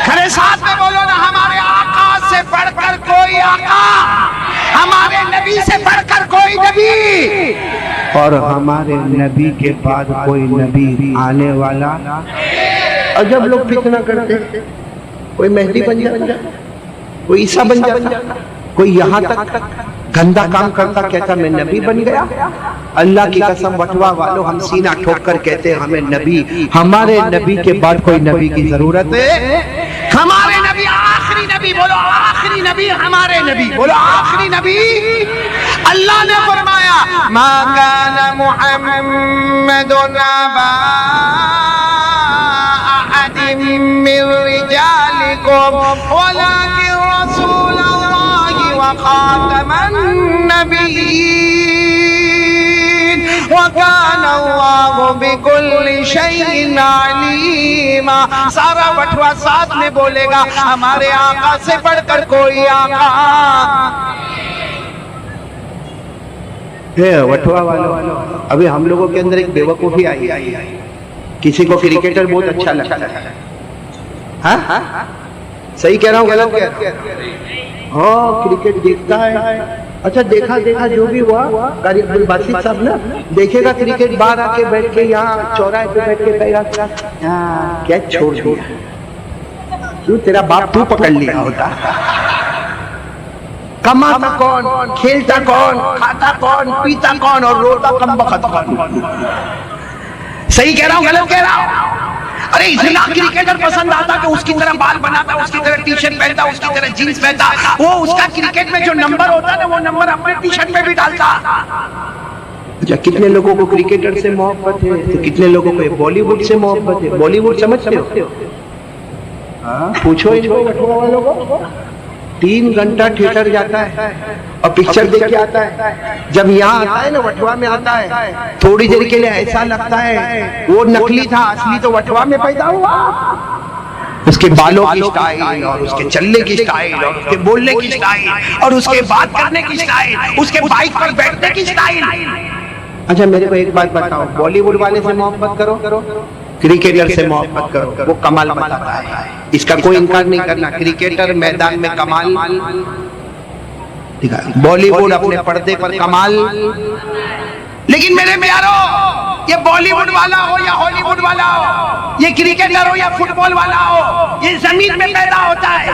کھڑے ساتھ میں بولو نا، ہمارے آقا سے بڑھ کر کوئی آقا، ہمارے نبی سے بڑھ کر کوئی نبی، اور ہمارے نبی کے بعد کوئی نبی آنے والا۔ اور جب لوگ فتنہ کرتے، کوئی مہدی بن جاتا، کوئی عیسیٰ بن جاتا، کوئی یہاں تک گندا کام کرتا کہتا میں نبی بن گیا۔ اللہ کی قسم بٹوا والوں، ہم سینہ ٹھوک کر کہتے ہیں ہمیں نبی، ہمارے نبی کے بعد کوئی نبی کی ضرورت ہے؟ ہمارے نبی آخری نبی، بولو آخری نبی، ہمارے نبی بولو آخری نبی۔ اللہ نے فرمایا ما کان محمد ابا احد من رجالکم ولکن رسول اللہ وخاتم النبیین وَكَانَ اللَّهُ بِكُلِّ شَيْءٍ عَلِيمًا۔ سارا بٹوا ساتھ میں بولے گا، ہمارے آقا سے بڑھ کر کوئی آقا۔ بٹوا والوں، ابھی ہم لوگوں کے اندر ایک بیوقوفی آئی ہے، کسی کو کرکٹر بہت اچھا لگتا ہے، ہاں صحیح کہہ رہا ہوں غلط کہہ رہا ہوں؟ ہاں کرکٹ دیکھتا ہے، اچھا دیکھا جو بھی ہوا، قاری عبدالباسط صاحب نا دیکھے گا کرکٹ، باہر آ کے بیٹھ کے یہاں چوراہے پہ بیٹھ کے کہے گا کیچ چھوڑ دیا، کیوں تیرا باپ تو پکڑ لیا ہوتا۔ کماتا کون، کھیلتا کون، کھاتا کون، پیتا کون، اور روتا کم بخت کون؟ صحیح کہہ رہا ہوں غلط کہہ رہا ہوں؟ ارے اتنا کرکٹر پسند آتا کہ اس کی طرح بال بناتا، اس کی طرح ٹی شرٹ پہنتا، اس کی طرح جینز پہنتا، وہ اس کا کرکٹ میں جو نمبر ہوتا نا وہ نمبر اپنے ٹی شرٹ میں بھی ڈالتا۔ اچھا کتنے لوگوں کو کرکٹر سے محبت ہے، تو کتنے لوگوں کو بالی ووڈ سے محبت ہے؟ بالی ووڈ سمجھتے ہو؟ پوچھو ان کو بٹوا والوں کو، 3 گھنٹہ تھیٹر جاتا ہے اور پکچر دیکھ کے آتا ہے، جب یہاں آتا ہے نا وٹوا میں آتا ہے تھوڑی دیر کے لیے ایسا لگتا ہے وہ نقلی تھا، اصلی تو وٹوا میں پیدا ہوا۔ اس کے بالوں کی سٹائل اور اس کے چلنے کی سٹائل اور اس کے بولنے کی سٹائل اور اس کے بات کرنے کی سٹائل، اس کے بائک پر بیٹھنے کی سٹائل۔ اچھا میرے کو ایک بات بتاؤ، بالی ووڈ والے سے محبت کرو، کرکٹر سے محبت کرو، وہ کمال بتاتا ہے، اس کا کوئی انکار نہیں کرنا، کرکٹر میدان میں کمال، بالی ووڈ اپنے پردے پر کمال۔ لیکن میرے پیارو، یہ بالی ووڈ والا ہو یا ہالی ووڈ والا ہو، یہ کرکٹر ہو یا فٹ بال والا ہو، یہ زمین میں پیدا ہوتا ہے۔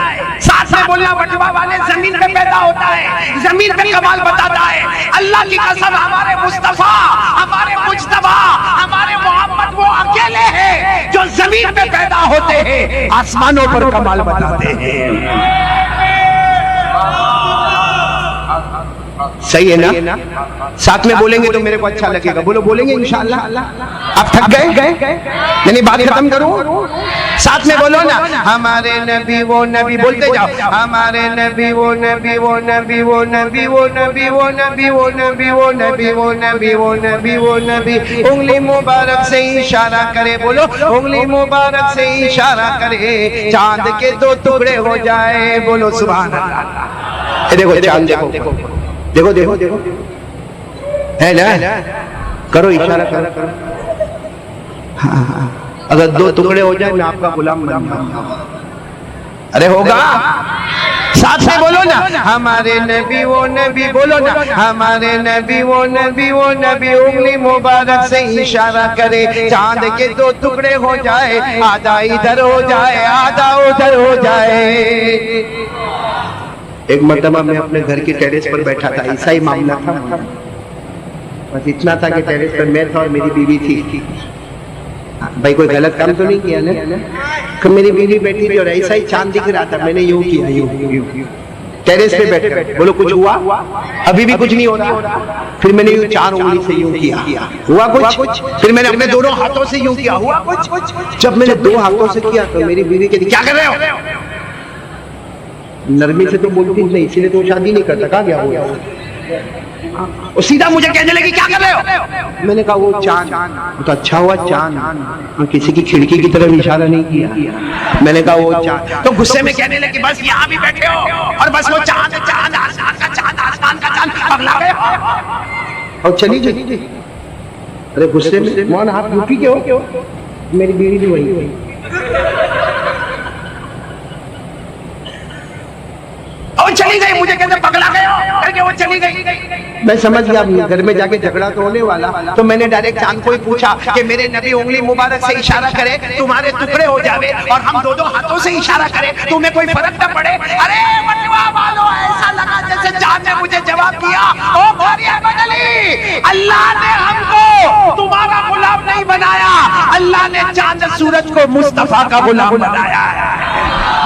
ساتھ میں بولنا بٹوا والے، زمین میں پیدا ہوتا ہے، زمین میں کمال بتاتا ہے۔ اللہ کی قسم ہمارے مصطفیٰ، ہمارے مجتبیٰ، ہمارے محمد وہ اکیلے ہیں جو زمین میں پیدا ہوتے ہیں، آسمانوں پر کمال بتاتے ہیں۔ صحیح ہے نا؟ ساتھ میں بولیں گے تو میرے کو اچھا لگے گا، بولو بولیں گے انشاءاللہ۔ آپ تھک گئے؟ یعنی بات ختم کروں؟ ساتھ میں بولو نا، ہمارے نبی وہ نبی، بولتے جاؤ، ہمارے نبی وہ نبی وہ نبی وہ نبی وہ نبی وہ نبی وہ نبی وہ نبی وہ نبی وہ نبی وہ نبی۔ انگلی مبارک سے اشارہ کرے، بولو انگلی مبارک سے اشارہ کرے، چاند کے 2 ٹکڑے ہو جائے، بولو سبحان اللہ۔ دیکھو چاند، دیکھو دیکھو دیکھو دیکھو ہے نا، کرو اشارہ کرو، اگر 2 ٹکڑے ہو جائے میں آپ کا غلام بن جاؤں۔ ارے ہوگا، ساتھ سے بولو نا، ہمارے نبی وہ نبی، بولو نا ہمارے نبی وہ نبی وہ نبی، انگلی مبارک سے اشارہ کرے، چاند کے 2 ٹکڑے ہو جائے، آدھا ادھر ہو جائے آدھا ادھر ہو جائے۔ ایک مرتبہ میں اپنے گھر کے ٹیریس پر بیٹھا تھا، ایسا ہی معاملہ تھا، بس اتنا تھا کہ ٹیریس پر میں تھا اور میری بیوی تھی۔ بھائی کوئی غلط کام تو نہیں کیا نا؟ کہ میری بیوی بیٹھی تھی اور ایسا ہی چاند دکھ رہا تھا، میں نے یوں کیا، یوں ٹیریس پہ بیٹھ کر، بولو کچھ ہوا؟ ابھی بھی کچھ نہیں ہو رہا۔ پھر میں نے یوں 4 انگلی سے یوں کیا، ہوا کچھ؟ پھر میں نے اپنے دونوں ہاتھوں سے یوں کیا، ہوا کچھ؟ جب میں نے 2 ہاتھوں سے کیا تو میری بیوی کہتی کیا کر رہے ہو؟ نرمی سے تو بولتی نہیں، اسی لیے تو شادی نہیں کرتا، کہاں گیا ہوا؟ وہ سیدھا مجھے کہنے لگی کیا کر رہے ہو؟ میں نے کہا وہ چاند. تو اچھا ہوا چاند, کسی کی کھڑکی کی طرف اشارہ نہیں کیا. میں نے کہا وہ چاند. تو غصے میں کہنے لگی بس یہاں بھی بیٹھے ہو اور بس وہ چاند چاند آسمان کا چاند آسمان کا چاند پگلا گئے ہو اور چلی گئی. ارے غصے میں مولانا آپ یوپی کے ہو؟ میری بیوی بھی وہی. اور چلی گئی. مجھے کہتے پگلا گئے ہو کر کے وہ چلی گئی. میں سمجھ گیا گھر میں جا کے جھگڑا تو ہونے والا. تو میں نے ڈائریکٹ چاند کو ہی پوچھا کہ میرے نبی انگلی مبارک سے اشارہ کرے تمہارے ٹکڑے ہو جاوے اور ہم دو ہاتھوں سے اشارہ کرے تمہیں کوئی فرق نہ پڑے. ارے بٹوا والو ایسا لگا جیسے چاند نے مجھے جواب دیا او بھاری بدلی, اللہ نے ہم کو تمہارا غلام نہیں بنایا, اللہ نے چاند سورج کو مصطفیٰ کا غلام بنایا ہے.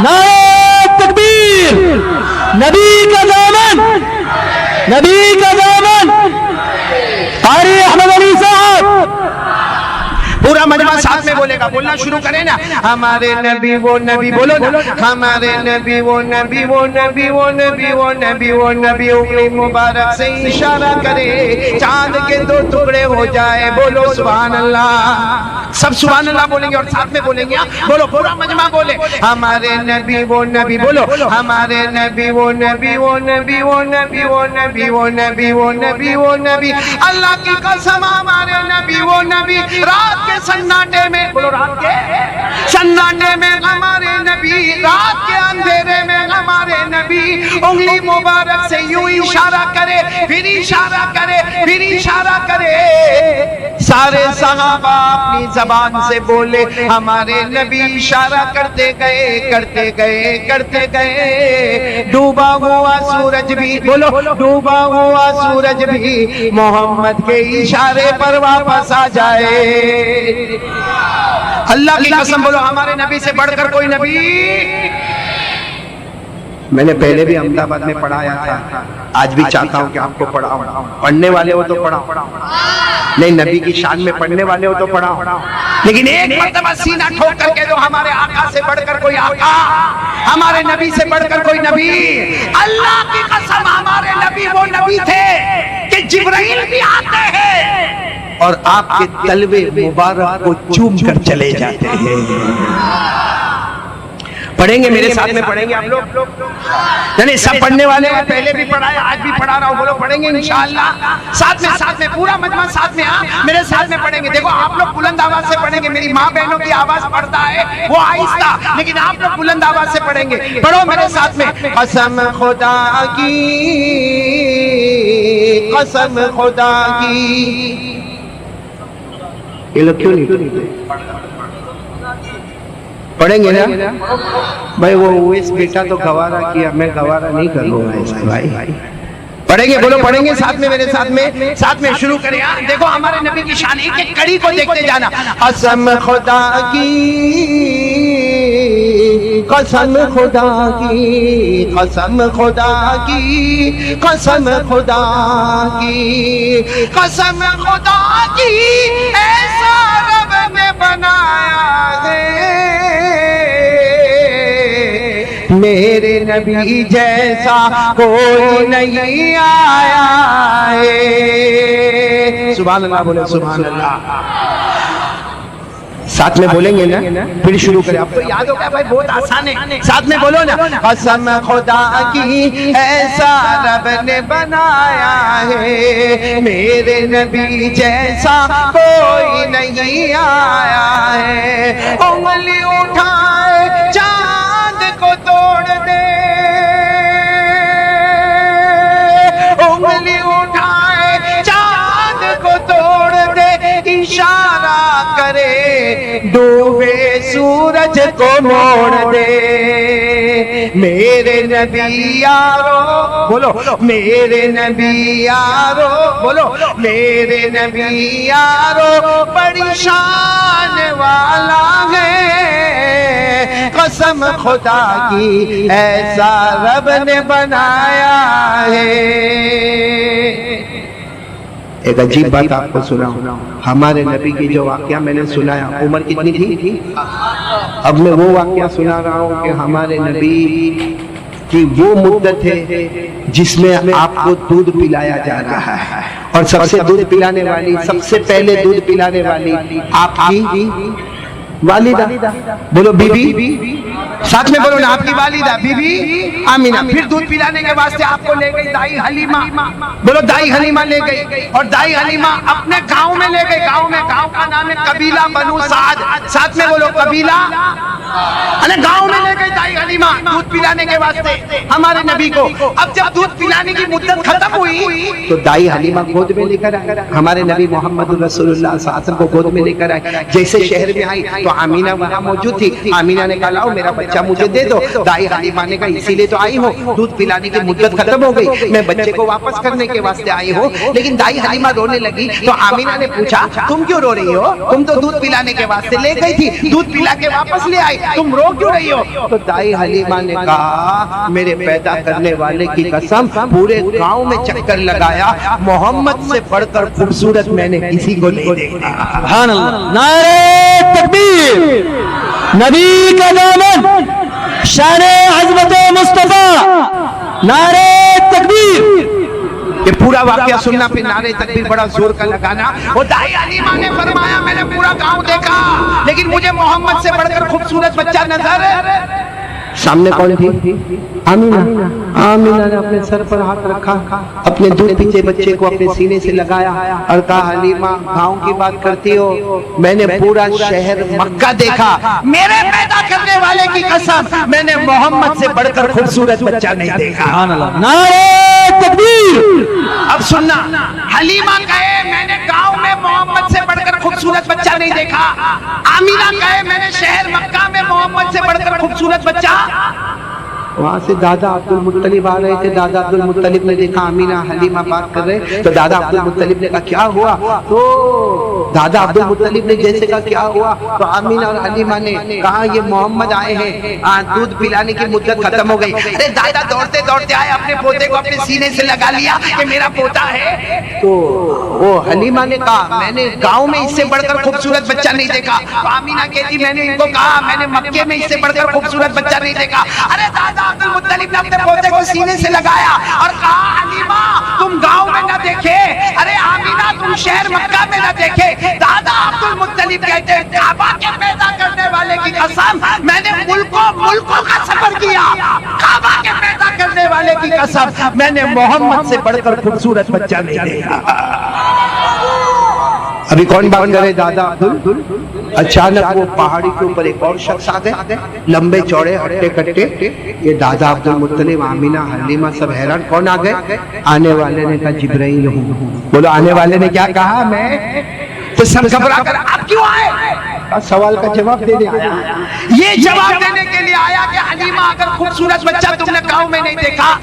نعرہ تکبیر, نبی کا دامن, نبی کا دامن. قاری احمد علی صاحب پورا مجمع ساتھ میں بولے گا. بولنا شروع کریں نا. ہمارے نبی وہ نبی, بولو نا. ہمارے نبی وہ نبی, وہ نبی وہ نبی وہ نبی وہ نبی انگلی مبارک سے اشارہ کرے چاند کے دو ٹکڑے ہو جائے. بولو سبحان اللہ. سب سبحان اللہ بولیں گے اور ساتھ میں بولیں گے. بولو پورا مجمع بولے ہمارے نبی وہ نبی. بولو ہمارے نبی وہ نبی, وہ نبی وہ نبی وہ نبی وہ نبی وہ نبی وہ نبی. اللہ کی قسم ہمارے نبی وہ نبی رات کے سناٹے میں, بولو رات کے سناٹے میں ہمارے نبی, رات کے اندھیرے میں ہمارے نبی انگلی مبارک سے یوں اشارہ کرے پھر اشارہ کرے پھر اشارہ کرے. سارے صحابہ اپنی زبان سے بولے ہمارے نبی اشارہ کرتے گئے کرتے گئے کرتے گئے. ڈوبا ہوا سورج بھی, بولو ڈوبا ہوا سورج بھی محمد کے اشارے پر واپس آ جائے. اللہ کی قسم بولو ہمارے نبی سے بڑھ کر کوئی نبی. میں نے پہلے بھی احمد آباد میں پڑھایا تھا, آج بھی چاہتا ہوں کہ آپ کو پڑھاؤں. پڑھنے والے ہو تو پڑھاؤ, نہیں نبی کی شان میں پڑھنے والے ہو تو پڑھاؤ, لیکن ایک مرتبہ سینہ ٹھوک کر کے دو ہمارے آقا سے بڑھ کر کوئی آقا, ہمارے نبی سے بڑھ کر کوئی نبی. اللہ کی قسم ہمارے نبی وہ نبی تھے کہ جبرائیل بھی آتے ہیں اور آپ کے تلوے مبارک کو چوم کر چلے جاتے ہیں. پڑھیں گے میرے ساتھ میں, پڑھیں گے آپ لوگ. یعنی سب پڑھنے والے ہیں, پہلے بھی پڑھایا آج بھی پڑھا رہا ہوں. بولو پڑھیں گے انشاءاللہ. ساتھ میں پورا مجمع ساتھ میں میرے ساتھ میں پڑھیں گے. دیکھو آپ لوگ بلند آواز سے پڑھیں گے. میری ماں بہنوں کی آواز پڑھتا ہے وہ آہستہ, لیکن آپ لوگ بلند آواز سے پڑھیں گے. پڑھو میرے ساتھ میں. قسم خدا کی, قسم خدا کی. یہ لوگ کیوں نہیں پڑھیں گے نا بھائی؟ وہ اویس بیٹا تو گوارا کیا, میں گوارا نہیں کروں گا اس بھائی. پڑھیں گے, بولو پڑھیں گے ساتھ میں میرے ساتھ میں شروع کریں. دیکھو ہمارے نبی کی شان, ایک ایک کڑی کو دیکھتے جانا. قسم خدا کی, قسم خدا کی, قسم خدا کی, قسم خدا کی, قسم خدا کی, ایسا رب نے بنایا ہے میرے نبی جیسا کوئی نہیں آیا ہے. سبحان اللہ بولے سبحان اللہ. ساتھ میں بولیں گے نا, پھر شروع کریں. آپ کو یاد ہو گیا بھائی, بہت آسان ہے. ساتھ میں بولو نا. قسم خدا کی ایسا رب نے بنایا ہے میرے نبی جیسا کوئی نہیں آیا ہے. انگلی اٹھائے چاند کو توڑ دے, انگلی اٹھائے چاند کو توڑ دے, اشارہ کرے ڈوبے سورج کو موڑ دے. میرے نبی یارو, بولو میرے نبی یارو, بولو میرے نبی یارو بڑی شان والا ہے. قسم خدا کی ایسا رب نے بنایا ہے. ایک عجیب بات آپ کو سناؤں. ہمارے نبی کی جو واقعہ میں نے سنایا, عمر کتنی تھی؟ اب میں وہ واقعہ سنا رہا ہوں کہ ہمارے نبی کی وہ مدت ہے جس میں آپ کو دودھ پلایا جا رہا ہے اور سب سے دودھ پلانے والی سب سے پہلے دودھ پلانے والی آپ کی والدہ بولو بی بی ساتھ میں بولو نا آپ کی والدہ بی بی آمینہ پھر دودھ پلانے کے واسطے آپ کو لے گئی دائی حلیمہ بولو دائی حلیمہ لے گئی اور دائی حلیمہ اپنے گاؤں میں لے گئی گاؤں کا نام ہے قبیلہ بنو سعد ساتھ میں بولو قبیلہ گاؤں میں لے گئی دائی حلیمہ دودھ پلانے کے واسطے ہمارے نبی کو اب جب دودھ پلانے کی مدت ختم ہوئی تو دائی حلیمہ گود میں لے کر آئے ہمارے نبی محمد رسول اللہ صلی اللہ علیہ وسلم کو گود میں لے کر آئے جیسے شہر میں آئی تو آمینہ وہاں موجود تھی آمینہ نے کہا لاؤ میرا بچہ مجھے دے دو دائی حلیمہ نے کہا اسی لیے تو آئی ہوں دودھ پلانے کی مدت ختم ہو گئی میں بچے کو واپس کرنے کے واسطے آئی ہوں لیکن دائی حلیمہ رونے لگی تو آمینہ نے پوچھا تم کیوں رو رہی ہو تم تو دودھ پلانے کے واسطے لے گئی تھی دودھ پلا کے واپس لے آئی تم رو کیوں رہی ہو تو دائی حلیمہ نے کہا میرے پیدا کرنے والے کی قسم پورے گاؤں میں چکر لگایا محمد سے بڑھ کر خوبصورت میں نے کسی کو نہیں دیکھا سبحان اللہ نعرہ تکبیر نبی کا دامن شان عظمت مصطفیٰ نعرہ تکبیر یہ پورا واقعہ سننا پھر نعرے تکبیر بڑا زور کا لگانا اور دائی حلیمہ نے فرمایا میں نے پورا گاؤں دیکھا لیکن مجھے محمد سے بڑھ کر خوبصورت بچہ نظر سامنے کون تھی آمینہ آمینہ نے اپنے سر پر ہاتھ رکھا اپنے دودھ پیتے بچے کو اپنے سینے سے لگایا اور کہا حلیمہ گاؤں کی بات کرتی ہو میں نے پورا شہر مکہ دیکھا میرے پیدا کرنے والے کی قسم میں نے محمد سے بڑھ کر خوبصورت بچہ نہیں دیکھا سبحان اللہ نعرہ تکبیر اب سننا حلیمہ کہے میں نے گاؤں میں محمد سے بڑھ کر خوبصورت بچہ نہیں دیکھا آمینہ کہے میں نے شہر مکہ میں محمد سے بڑھ کر خوبصورت بچہ وہاں سے دادا عبد المطلب آ رہے تھے دادا عبد المطلب نے دیکھا آمینہ حلیمہ بات کر رہے تو دادا عبد المطلب نے کہا کیا ہوا تو دادا عبد المطلب نے جیسے کہا کیا ہوا تو آمینہ اور حلیمہ نے کہا یہ محمد آئے ہیں دودھ پلانے کی مدت ختم ہو گئی ارے دادا دوڑتے دوڑتے آئے اپنے پوتے کو اپنے سینے سے لگا لیا کہ میرا پوتا ہے تو وہ حلیمہ نے کہا میں نے گاؤں میں اس سے بڑھ کر خوبصورت بچہ نہیں دیکھا تو آمینہ کہتی میں نے ان کو کہا میں نے مکے میں اس سے بڑھ کر خوبصورت بچہ نہیں دیکھا ارے دادا عبد المطلب نے اپنے پوتے کو سینے سے لگایا اور کہا حلیمہ تم گاؤں میں نہ دیکھے ارے آمینہ تم شہر مکہ میں نہ دیکھے دادا عبد المطلب کہتے ہیں کعبہ کے پیدا کرنے والے کی قسم میں نے ملکوں کا سفر کیا کعبہ کے پیدا کرنے والے کی قسم میں نے محمد سے بڑھ کر خوبصورت بچہ نہیں دیکھا ابھی کون بات کرے دادا عبد اچانک وہ پہاڑی کے اوپر ایک اور شخص آ گئے لمبے چوڑے ہٹے کٹے یہ دادا عبد المطلب آمینہ حلیمہ سب حیران کون آ گئے آنے والے نے کہا جبرائیل ہوں بولو آنے والے نے کیا کہا میں تو سب گھبرا کر آپ کیوں آئے سوال کا جواب دینے آیا یہ جواب دینے کے لیے آیا کہ حلیمہ اگر خوبصورت بچہ تم نے گاؤں میں نہیں دیکھا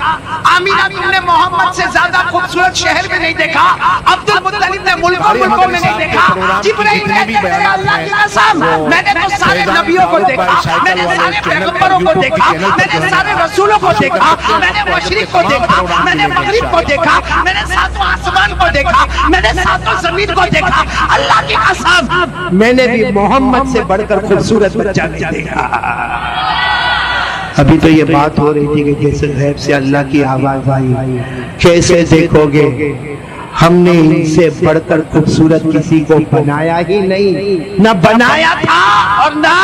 آمینہ تم نے محمد سے زیادہ خوبصورت شہر میں نہیں دیکھا عبد المطلب نے ملکوں میں نہیں دیکھا جبرائیل کہتے ہیں اللہ کی قسم میں نے تو سارے نبیوں کو دیکھا میں نے سارے پیغمبروں کو دیکھا میں نے سارے رسولوں کو دیکھا میں نے مشرق کو دیکھا میں نے مغرب کو دیکھا میں نے ساتوں آسمان کو دیکھا میں نے ساتوں زمین کو دیکھا اللہ کی قسم میں نے بھی محمد سے بڑھ کر خوبصورت بچہ نہیں دیکھا ابھی تو یہ بات ہو رہی تھی کہ جیسے غیب سے اللہ کی آواز آئی کیسے دیکھو گے ہم نے ان سے بڑھ کر خوبصورت کسی کو بنایا ہی نہیں نہ بنایا تھا اور نہ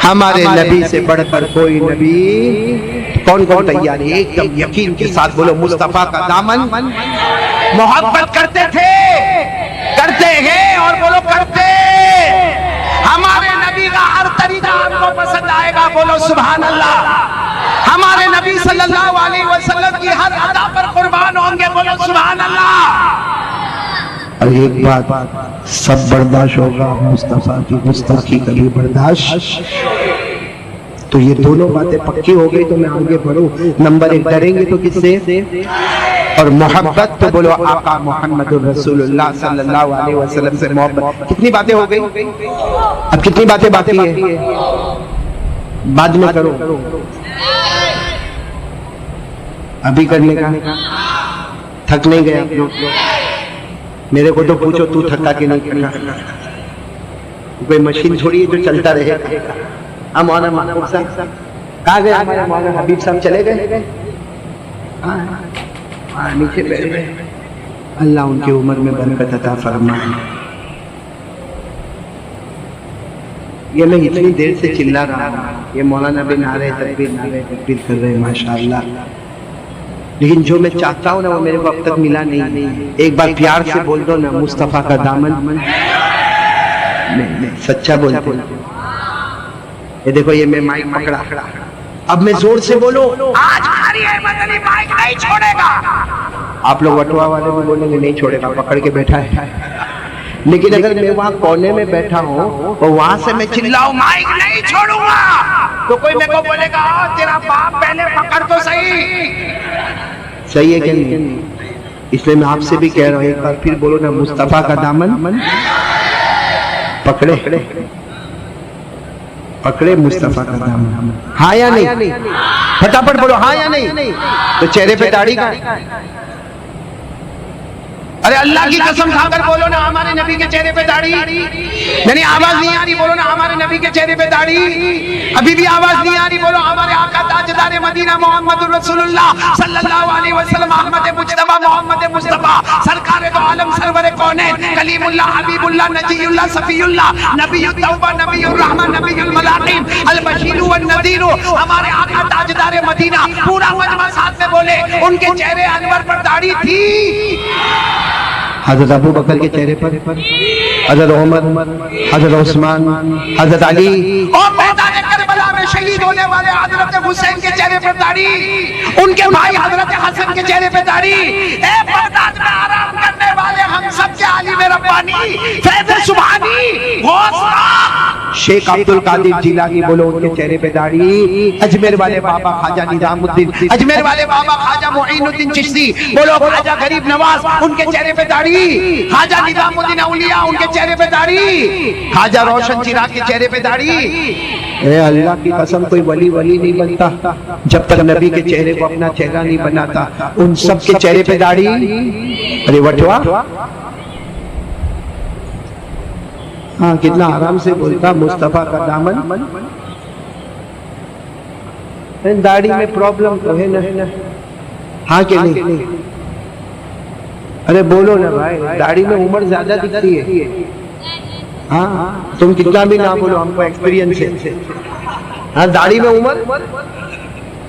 ہمارے نبی سے بڑھ کر کوئی نبی کون کون تیار ہے ایک دم یقین کے ساتھ بولو مصطفیٰ کا دامن محبت کرتے تھے کرتے ہیں اور بولو کرتے ہمارے نبی کا ہر طریقہ آپ کو پسند آئے گا بولو سبحان اللہ ہمارے نبی صلی اللہ علیہ وسلم کی ہر ادا پر قربان ہوں گے بولو سبحان اللہ اور ایک بات سب برداشت ہوگا مصطفیٰ کی گستاخی کبھی برداشت تو یہ دونوں باتیں پکی ہو گئی تو میں آگے بڑھوں نمبر 1 ڈریں گے تو کس سے اور محبت تو بولو آقا محمد رسول اللہ صلی اللہ علیہ وسلم سے محبت کتنی باتیں ہو گئی اب کتنی باتیں باقی ہیں بعد میں کرو ابھی کرنے کا تھک نہیں گیا آپ لوگ میرے کو تو پوچھو تو تھکا کہ نہیں تھکا کوئی مشین چھوڑی ہے جو چلتا رہے مولانا محبوب صاحب کہاں گئے ہمارے مولانا حبیب صاحب چلے گئے نیچے بیٹھے. اللہ ان کی عمر میں برکت عطا فرمائے. یہ میں اتنی دیر سے چلا رہا ہوں, یہ مولانا بھی نعرے تکبیر کر رہے ہیں ماشاءاللہ, لیکن جو میں چاہتا ہوں نا وہ میرے کو اب تک ملا نہیں. ایک بار پیار سے بول دو نا, مصطفیٰ کا دامن. سچا بولتے ہیں. یہ دیکھو, یہ میں مائک پکڑا, اب میں زور سے بولوں, آج ہماری احمد علی مائک نہیں چھوڑے گا. آپ لوگ وٹوا والے بھی بولیں گے نہیں چھوڑے گا, پکڑ کے بیٹھا ہے. لیکن اگر میں وہاں کونے میں بیٹھا ہوں اور وہاں سے میں چلاؤں مائک نہیں چھوڑوں گا, تو کوئی میرے کو بولے گا تیرا باپ پہلے پکڑ تو صحیح ہے کہ نہیں. اس لیے میں آپ سے بھی کہہ رہا ہوں, ایک بار پھر بولو نا, مصطفیٰ کا دامن پکڑے پکڑے, مصطفیٰ کا دامن. ہاں یا نہیں؟ پھٹافٹ بولو ہاں یا نہیں. تو چہرے پہ داڑھی کا, ارے اللہ کی قسم کھا کر بولو نا, ہمارے نبی کے چہرے پہ داڑھی. یعنی آواز نہیں آ رہی, بولو نا ہمارے نبی کے چہرے پہ داڑھی. ابھی بھی آواز نہیں آ رہی, بولو ہمارے آقا تاجدار مدینہ محمد رسول اللہ صلی اللہ علیہ وسلم, احمد مجتبی محمد مصطفیٰ, سرکار دو عالم, سرور کونین, کلیم اللہ, حبیب اللہ, نجی اللہ, صفی اللہ, نبی التوبہ, نبی الرحمہ, نبی الملاقین, البشیر والنذیر, ہمارے آقا تاجدار مدینہ. پورا مجمع ساتھ میں بولے, ان کے چہرے انور پر داڑھی تھی. حضرت ابو بکر کے چہرے پر, حضرت عمر, حضرت عثمان, حضرت علی, اور میدان کربلا میں شہید ہونے والے حضرت حسین کے چہرے پر داڑھی, ان کے بھائی حضرت حسن کے چہرے پر داڑھی. اے بغداد میں آرام کرنے والے ہم سب کے عالم ربانی, فیض سبحانی, غوث شیخ عبد القادر جیلانی, بولو ان کے چہرے پہ داڑھی. اجمیر والے بابا خواجہ نظام الدین, اجمیر والے بابا خواجہ معین الدین چشتی, بولو خواجہ غریب نواز, ان کے چہرے پہ داڑھی. خواجہ نظام الدین اولیاء, ان کے چہرے پہ داڑھی. خواجہ روشن چراغ کے چہرے پہ داڑھی. اے اللہ کی قسم, کوئی ولی نہیں بنتا جب تک نبی کے چہرے کو اپنا چہرہ نہیں بناتا. ان سب کے چہرے پہ داڑھی. ارے وٹوا, ہاں کتنا آرام سے بولتا, مصطفیٰ کا دامن. داڑھی میں پرابلم تو ہے نا, ہاں کہ نہیں؟ ارے بولو نا بھائی, داڑھی میں عمر زیادہ دکھتی ہے. ہاں تم کتنا بھی نہ بولو, ہم کو ایکسپیرینس ہے. ہاں داڑھی میں عمر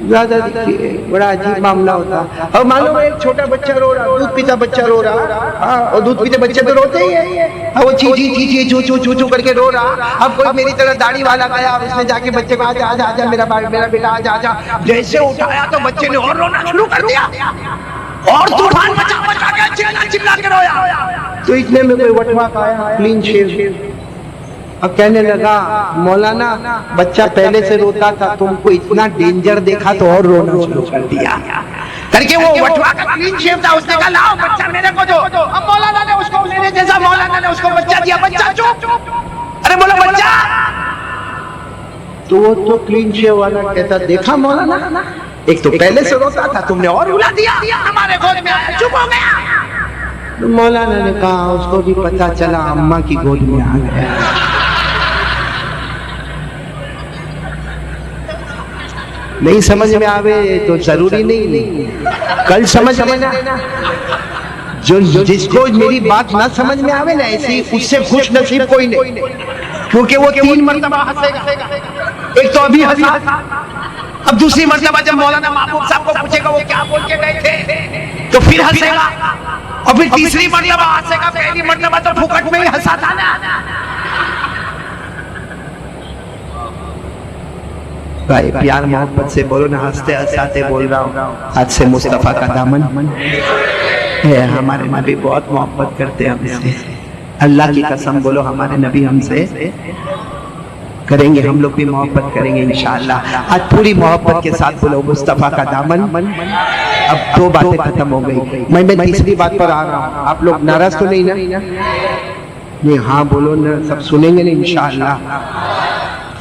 زیادہ دکھتی ہے, بڑا عجیب معاملہ ہوتا. اور معلوم ہے ایک چھوٹا بچہ رو رہا, دودھ پیتا بچہ رو رہا, ہاں, اور دودھ پیتے بچے تو روتے ہی ہیں, وہ چی چی چی چی چو چو چو چو کر کے رو رہا. اب کوئی میری طرح داڑھی والا گیا, اب اس نے جا کے بچے کو آجا آجا آجا میرا بیٹا آجا آجا, جیسے اٹھایا تو بچے نے اور رونا شروع کر دیا, اور طوفان مچا کے چلا کے رویا. تو اتنے میں کوئی وٹوا کا آیا, کلین شیو, اب کہنے لگا مولانا بچہ پہلے سے روتا تھا, تم کو اتنا ڈینجر دیکھا تو اور رونا شروع کر دیا. کر کے وہ وٹوا کا کلین شیو تھا, اس نے کہا لاؤ بچہ میرے کو دو. اب مولانا نے اس کو میرے جیسا مولانا نے اس کو بچہ دیا. بچہ چپ, ارے بولو بچہ. تو وہ تو کلین شیو والا کہتا, دیکھا مولانا, ایک تو پہلے سے روتا تھا, تم نے اور رلا دیا, ہمارے گود میں آیا, چپ ہو گیا. مولانا نے کہا اس کو بھی پتا چلا اماں کی گود میں آ گیا. نہیں سمجھ میں آوے تو ضروری نہیں, کل سمجھ لینا. جس کو میری بات نہ سمجھ میں آوے نا, ایسی اس سے خوش نصیب کوئی نہیں, کیونکہ وہ 3 مرتبہ ہنسے گا. ایک تو ابھی ہنسا, اب دوسری مرتبہ جب مولانا محبوب صاحب کو پوچھے گا وہ کیا بول کے گئے تھے, تو پھر ہنسے گا, اور پھر تیسری مرتبہ ہنسے گا. پہلی مرتبہ تو پھوکٹ میں ہی ہنسا تھا نا. بھائی پیار محبت سے بولو نا, ہنستے ہنساتے بول رہا ہوں. آج سے مصطفیٰ کا دامن ہے. ہمارے نبی بہت محبت کرتے ہیں ہم سے, اللہ کی قسم بولو ہمارے نبی ہم سے کریں گے, ہم لوگ بھی محبت کریں گے انشاءاللہ. آج پوری محبت کے ساتھ بولو مصطفیٰ کا دامن. اب 2 باتیں ختم ہو گئی, میں تیسری بات پر آ رہا ہوں. آپ لوگ ناراض تو نہیں نا؟ نہیں, ہاں بولو نا, سب سنیں گے نا انشاءاللہ.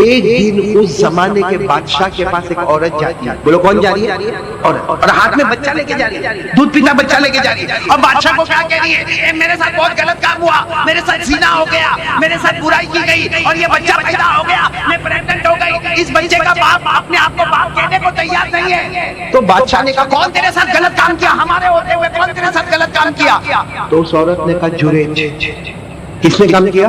ایک دن اس زمانے کے بادشاہ کے پاس ایک عورت جاتی ہے. بولو کون جا رہی ہے؟ عورت. اور ہاتھ میں بچہ لے کے جا رہی ہے, دودھ پیتا بچہ لے کے جا رہی ہے. اور بادشاہ کو کیا کہہ رہی ہے؟ میرے ساتھ بہت غلط کام ہوا, میرے ساتھ زنا ہو گیا, میرے ساتھ برائی کی گئی اور یہ بچہ پیدا ہو گیا, میں پریگننٹ ہو گئی. اس بچے کا باپ اپنے آپ کو باپ کہنے کو تیار نہیں ہے. تو بادشاہ نے کہا کون تیرے ساتھ غلط کام کیا؟ ہمارے ہوتے ہوئے کون تیرے ساتھ غلط کام کیا؟ تو اس عورت نے کہا جریج. کس نے کام کیا؟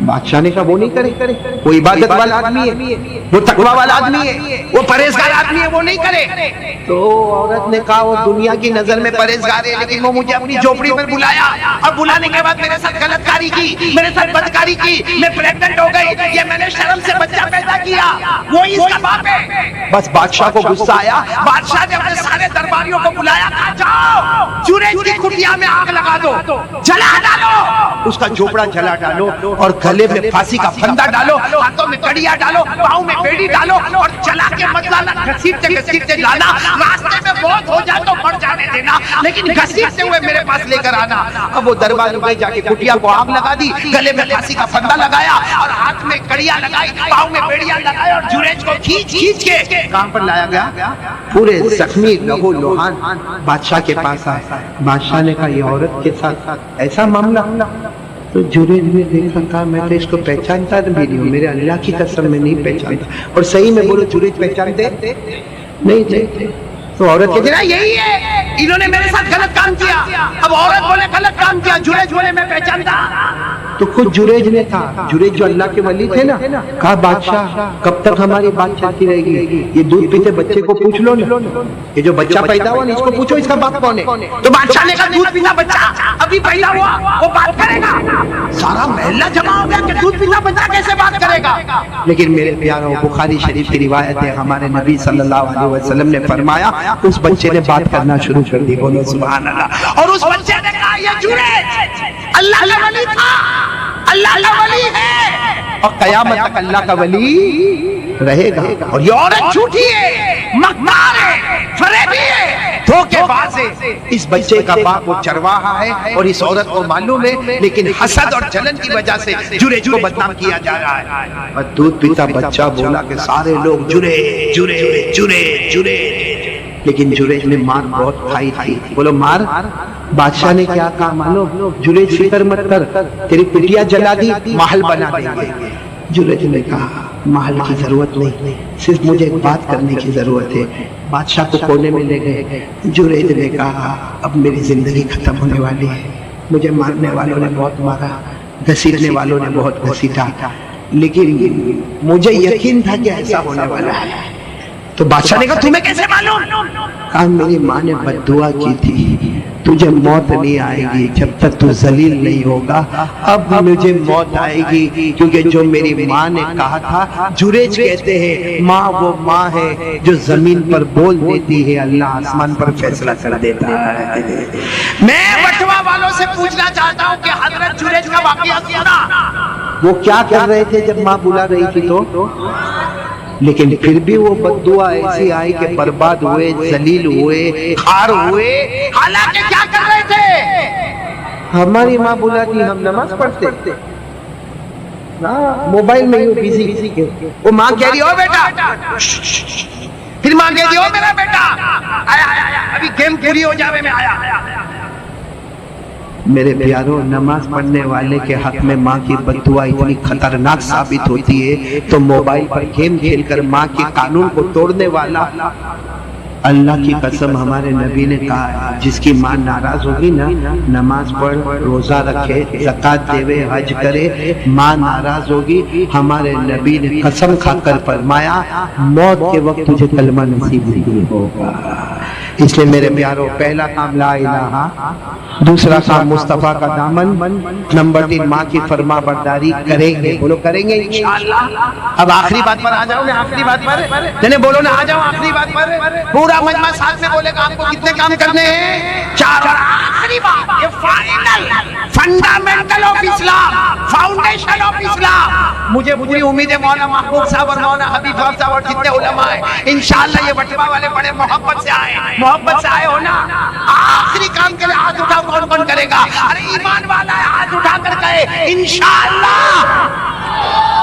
بادشاہ نے کہا وہ نہیں کرے, وہ عبادت والا آدمی ہے, وہ تقوی والا آدمی ہے, وہ پرہیزگار آدمی ہے, وہ نہیں کرے. تو عورت نے کہا وہ دنیا کی نظر میں پرہیزگار ہے, لیکن وہ مجھے اپنی جھوپڑی پر بلایا اور بلانے کے بعد میرے ساتھ غلط کاری کی, میرے ساتھ بدکاری کی, میں پریگننٹ ہو گئی, یہ میں نے شرم سے بچہ پیدا کیا, وہ اس کا باپ ہے. بس بادشاہ کو غصہ آیا. بادشاہ نے اپنے سارے درباریوں کو بلایا, کہا جاؤ جریج کی کٹیا میں آگ لگا دو, جلا ڈالو, اس کا جھوپڑا جلا ڈالو اور گلے میں پھانسی کا پھندا ڈالو, ہاتھوں میں کڑیا ڈالو, پاؤں میں بیڑی ڈالو اور چلا کے مت لانا, گھسیٹتے لانا. راستے میں موت ہو جائے تو مر جانے دینا, لیکن گھسیٹتے ہوئے میرے پاس لے کر آنا. اب وہ دربار میں جا کے کٹیا کو آگ لگا دی, گلے میں پھانسی کا پھندا لگایا اور ہاتھ میں کڑیا لگائی, پاؤں میں بیڑیاں لگائی اور جریج کو کھینچ کے کہاں پر لایا گیا؟ پورے زخمی لہو لوہان بادشاہ کے پاس آئے. بادشاہ نے کہا یہ عورت کے ساتھ ایسا معاملہ. تو جریج نے دیکھا, کہا میں تو اس کو پہچانتا بھی نہیں ہوں, میرے اللہ کی قسم میں نہیں پہچانتا. اور صحیح میں بولو جریج پہچانتے نہیں تھے. تو عورت کہتی نا یہی ہے, انہوں نے میرے ساتھ غلط کام کیا. اب عورت بولے غلط کام کیا, جریج بولے میں پہچانتا. تو خود جریج نے کہا, جریج جو اللہ کے ولی تھے نا, کہا بادشاہ کب تک ہماری بات چلتی رہے گی؟ یہ دودھ پیتے بچے کو پوچھ لو نا, یہ جو بچہ پیدا ہوا نا اس کو پوچھو اس کا باپ کون ہے. تو بادشاہ نے کہا دودھ پیتا بچہ ابھی پیدا ہوا وہ بات کرے گا. سارا محلہ جمع ہو گیا کہ دودھ پیتا بچہ کیسے بات کرے گا. لیکن میرے پیاروں, بخاری شریف کی روایت ہے, ہمارے نبی صلی اللہ علیہ وسلم نے فرمایا اس بچے نے بات کرنا شروع کر دی. بولو سبحان اللہ. اور اس بچے نے کہا یہ جریج اللہ کا ولی تھا, اللہ کا ولی ہے اور قیامت تک اللہ کا ولی رہے گا. اور یہ عورت جھوٹی ہے, مکار ہے, فریبی ہے, دھوکے باز ہے. اس بچے کا باپ وہ چرواہا ہے اور اس عورت کو معلوم ہے, لیکن حسد اور جلن کی وجہ سے جریج کو بدنام کیا جا رہا ہے. اور دودھ پیتا بچہ بولا کہ سارے لوگ جریج جریج جریج جریج, لیکن جریج نے مار بہت کھائی تھی. بولو مار. بادشاہ نے کیا کہا مانو, جریج فکر مت کر, تیری پٹیا جلا دی, محل بنا دیں گے. جریج نے کہا محل کی ضرورت نہیں, صرف مجھے ایک بات کرنے کی ضرورت ہے. بادشاہ کو کونے میں لے گئے. جریج نے کہا اب میری زندگی ختم ہونے والی ہے, مجھے مارنے والوں نے بہت مارا, گھسیٹنے والوں نے بہت گھسیٹا, لیکن مجھے یقین تھا کہ ایسا ہونے والا ہے. تو بادشاہ نے کہا تمہیں کیسے معلوم؟ کہا میری ماں نے بد دعا کی تھی, تجھے موت نہیں آئے گی جب تک تو ذلیل نہیں ہوگا. اب مجھے موت آئے گی کیونکہ جو میری ماں نے کہا تھا. جریج کہتے ہیں ماں وہ ماں ہے جو زمین پر بول دیتی ہے, اللہ آسمان پر فیصلہ کر دیتا ہے. میں بٹوا والوں سے پوچھنا چاہتا ہوں کہ حضرت جریج کا واقعہ سنا, وہ کیا کر رہے تھے جب ماں بلا رہی تھی؟ تو لیکن پھر بھی وہ بد دعا ایسی آئی کہ برباد ہوئے, ذلیل ہوئے, خار ہوئے. حالانکہ کیا کر رہے تھے؟ ہماری ماں بلاتی ہم نماز پڑھتے, موبائل میں یوں بزی. وہ ماں کہہ رہی ہو بیٹا, پھر ماں کہہ رہی ہو میرا بیٹا آیا, ابھی گیم پوری ہو جاوے میں آیا. میرے پیاروں, نماز پڑھنے والے کے حق میں ماں کی بد دعا اتنی خطرناک ثابت ہوتی ہے تو موبائل پر گیم کھیل کر ماں کے قانون کو توڑنے والا, اللہ کی قسم ہمارے نبی نے کہا جس کی ماں ناراض ہوگی نا, نماز پڑھ, روزہ رکھے, زکات دے, حج کرے, ماں ناراض ہوگی. ہمارے نبی نے قسم کھا کر فرمایا موت کے وقت تجھے کلمہ نصیب نہیں ہوگا. اس لیے میرے پیاروں, پہلا کام لا الہ, دوسرا کام مصطفیٰ کا دامن, نمبر 3 ماں کی فرما برداری کریں گے. بولو کریں گے انشاءاللہ. اب آخری بات پر آ جاؤ نا, آخری بات پر بولو نا, آ جاؤ آخری بات پر. پورا مجمع ساتھ میں بولے گا آپ کو کتنے کام کرنے ہیں؟ 4. اور آخری بات, یہ final fundamental of Islam, foundation of Islam. مجھے پوری امید ہے مولانا محبوب صاحب اور مولانا حبیب صاحب اور جتنے علماء ہیں انشاءاللہ یہ وٹوا والے بڑے محبت سے آئے ہو نا. آخری کام کے لیے ہاتھ اٹھاؤ, کون کون کرے گا؟ ارے ایمان والا ہے ہاتھ اٹھا کر کہے انشاءاللہ.